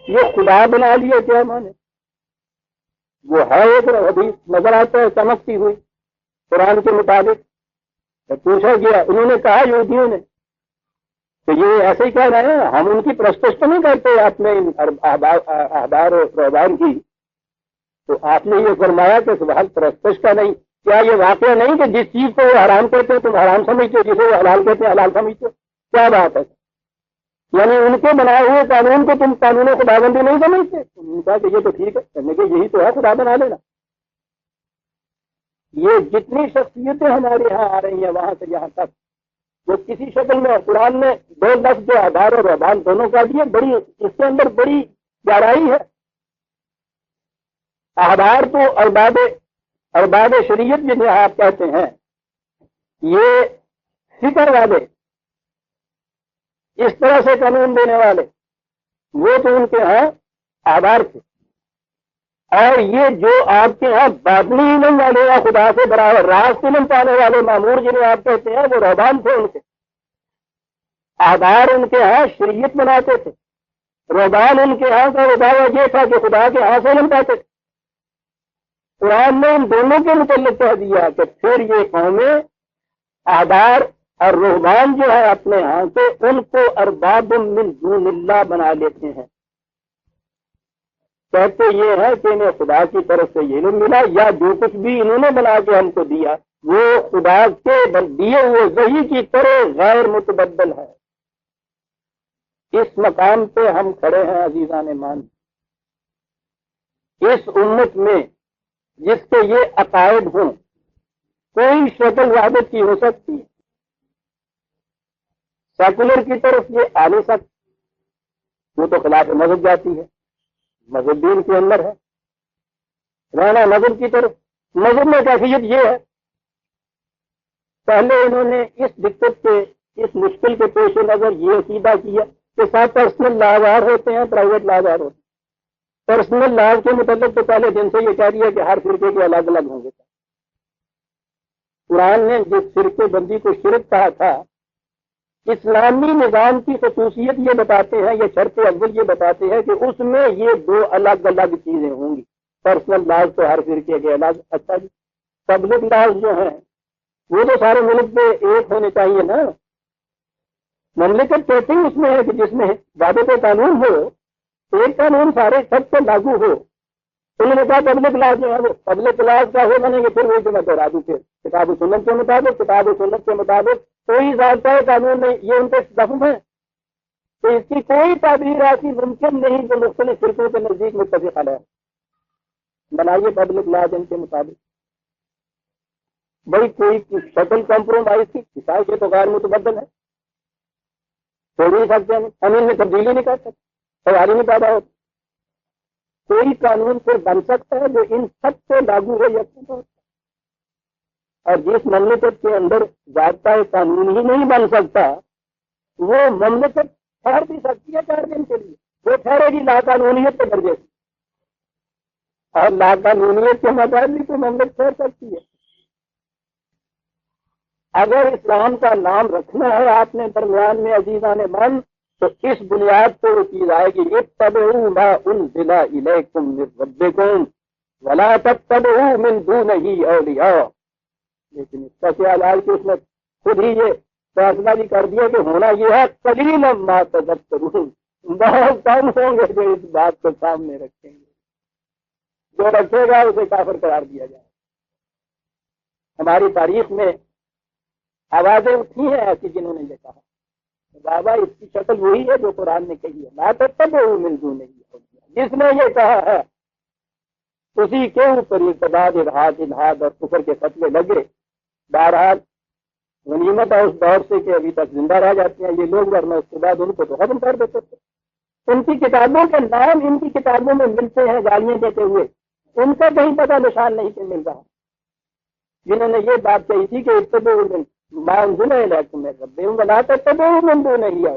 یہ خدا بنا لیا کیا مانے؟ وہ ہے ایک حدیث نظر آتا ہے چمکتی ہوئی قرآن کے مطابق، پوچھا گیا، انہوں نے کہا یہودیوں نے کہ یہ ایسے ہی کہہ رہے ہیں، ہم ان کی پرستش تو نہیں کرتے اپنے احبار و رہبان کی، تو آپ نے یہ فرمایا کہ سوال پرستش کا نہیں، کیا یہ واقعہ نہیں کہ جس چیز کو وہ حرام کہتے ہیں تم حرام سمجھتے ہو، جسے وہ حلال کہتے ہیں حلال سمجھتے ہو؟ کیا بات ہے؟ یعنی ان کے بنائے ہوئے قانون کو تم قانون خداوندی نہیں سمجھتے؟ انہوں نے کہا کہ یہ تو ٹھیک ہے، کہنے کہ یہی تو ہے خدا بنا لینا۔ یہ جتنی شخصیتیں ہمارے یہاں آ رہی ہیں وہاں سے یہاں تک، وہ کسی شکل میں قرآن نے دو لفظ جو احبار اور رہبان دونوں کا دیے، بڑی اس کے اندر بڑی گہرائی ہے۔ احبار تو ارباب شریعت جنہیں آپ کہتے ہیں، یہ فکر والے، اس طرح سے قانون دینے والے، وہ تو ان کے ہاں احبار تھے، اور یہ جو آپ کے ہاں باطنی علم والے یا خدا سے برابر راست علم پانے والے مامور جنہیں آپ کہتے ہیں، وہ رہبان تھے، ان کے احبار ان کے ہاں شریعت بناتے تھے، رہبان ان کے ہاں کا دعویٰ یہ تھا کہ خدا کے ہاں سے علم پاتے تھے۔ قرآن نے ان دونوں کے متعلق کہہ دیا کہ پھر یہ قومیں احبار اور رہبان جو ہے اپنے ہاں سے ان کو ارباب من دون اللہ بنا لیتے ہیں، کہتے یہ ہے کہ انہیں خدا کی طرف سے یہ علم ملا، یا جو کچھ بھی انہوں نے بنا کے ہم کو دیا وہ خدا کے دیے ہوئے وحی کی طرح غیر متبدل ہے۔ اس مقام پہ ہم کھڑے ہیں عزیزان مان، اس امت میں جس کے یہ عقائد ہوں، کوئی شکل وحدت کی ہو سکتی، سیکولر کی طرف یہ آ نہیں سکتی، وہ تو خلاف مذہب جاتی ہے، مذہب دین کے اندر ہے، رہنا مذہب کی طرف۔ مذہب میں کیفیت یہ ہے، پہلے انہوں نے اس دقت کے، اس مشکل کے پیش نظر یہ عقیدہ کیا کہ ساتھ پرسنل لاوار ہوتے ہیں، پرائیویٹ لاوار ہوتے ہیں۔ پرسنل لاز کے متعلق تو پہلے دن سے یہ کہہ دیا کہ ہر فرقے کے الگ الگ ہوں گے۔ قرآن نے جس فرقے بندی کو شرک کہا تھا، اسلامی نظام کی خصوصیت یہ بتاتے ہیں، یہ شرط اول یہ بتاتے ہیں کہ اس میں یہ دو الگ الگ چیزیں ہوں گی۔ پرسنل لاز تو ہر فرقے کے الگ، اچھا جی پبلک لاز جو ہیں وہ تو سارے ملک پہ ایک ہونے چاہیے نا۔ مملکت کہتے ہیں اس میں ہے کہ جس میں وعدے پہ قانون ہو، ایک قانون سارے سب پہ لاگو ہو۔ انہوں نے کہا پبلک لاز جو ہے وہ پبلک لاز کا ہو بنے گے، پھر وہی جو میں دوہرا دوں، پھر کتاب و سنت کے مطابق، کتاب و سنت کے مطابق کوئی ضابطہ قانون نہیں، یہ ان کے دفن ہے، تو اس کی کوئی تعبیر ایسی ممکن نہیں جو مختلف فرقوں کے نزدیک متفق علیہ ہے۔ بنائیے پبلک لاز ان کے مطابق، بھائی کوئی شکل کمپرومائز کی مثال کے تو غیر متبدل ہے، چھوڑ نہیں سکتے ہم ان میں تبدیلی نہیں کر سکتے، تیاری نہیں پیدا ہوتی۔ کوئی قانون پھر بن سکتا ہے جو ان سب سے لاگو ہو یقین طور پر، اور جس مملکت کے اندر ضابطہ قانون ہی نہیں بن سکتا وہ مملکت ٹھہر بھی سکتی ہے 4 دن کے لیے، وہ ٹھہرے گی لا قانونیت کے درجے سے، اور لا قانونیت کے مطابق بھی تو مملکت ٹھہر سکتی ہے۔ اگر اسلام کا نام رکھنا ہے آپ نے درمیان میں عزیزان من، تو اس بنیاد پر وہ چیز آئے گی، اتبعوا ما انزل الیکم من ربکم ولا تتبعوا من دونہ اولیاء۔ لیکن اس کا کیا علاج کہ اس نے خود ہی یہ فیصلہ بھی کر دیا کہ ہونا یہ ہے قلیلا ما تذکرون، بہت کم ہوں گے جو اس بات کو سامنے رکھیں گے، جو رکھے گا اسے کافر قرار دیا جائے۔ ہماری تاریخ میں آوازیں اٹھی ہیں ایسی جنہوں نے یہ کہا بابا اس کی شکل وہی ہے جو قرآن نے کہی ہے، لا تتبعوا من دونہ اولیاء، جس نے یہ کہا ہے اسی کے اوپر ارتداد الحاد اور کفر کے فتوے لگے۔ بہرحال غنیمت ہے اس دور سے کہ ابھی تک زندہ رہ جاتے ہیں یہ لوگ، ورنہ اس کے بعد ان کو تو ختم کر دیتے تھے۔ ان کی کتابوں کے نام ان کی کتابوں میں ملتے ہیں گالیاں دیتے ہوئے، ان کا کہیں پتہ نشان نہیں کہ مل رہا، جنہوں نے یہ بات کہی تھی کہ اتبعوا من ما انزل الیکم من ربکم ولا تتبعوا من دونہ اولیاء۔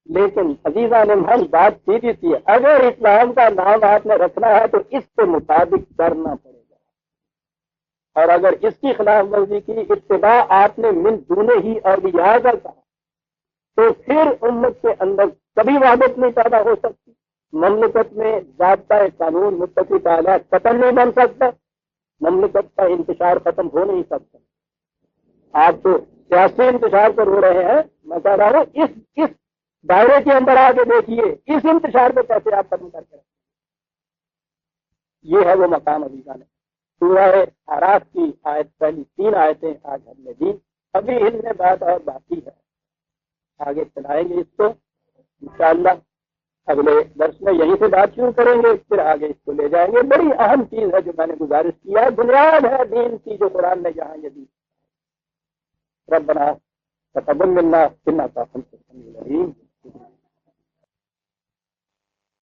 لیکن عزیزان محل بات سیدھی سی ہے، اگر اسلام کا نام آپ نے رکھنا ہے تو اس کے مطابق کرنا پڑے گا، اور اگر اس کی خلاف ورزی کی اتباع آپ نے من دونہ ہی اولیاء کا کہا تو پھر امت کے اندر کبھی وحدت نہیں پیدا ہو سکتی، مملکت میں ضابطہ قانون متفق اعلیٰ ختم نہیں بن سکتا، مملکت کا انتشار ختم ہو نہیں سکتا۔ آپ تو سیاسی انتشار پر ہو رہے ہیں، میں کہہ رہا ہوں اس دائرے کے اندر آ کے دیکھیے اس انتشار کو کیسے آپ ختم کر کے رکھیں۔ یہ ہے وہ مقام عزیزان۔ سورہ اعراف کی آیت پہلی 3 آیتیں آج ہم نے دی، ابھی ان میں بات اور باقی ہے، آگے چلائیں گے اس کو انشاءاللہ۔ اگلے درس میں یہیں سے بات شروع کریں گے، پھر آگے اس کو لے جائیں گے۔ بڑی اہم چیز ہے جو میں نے گزارش کیا ہے، بنیاد ہے دین کی جو قرآن نے جہاں یہ دی۔ ربنا تقبل منا انک انت السمیع العلیم۔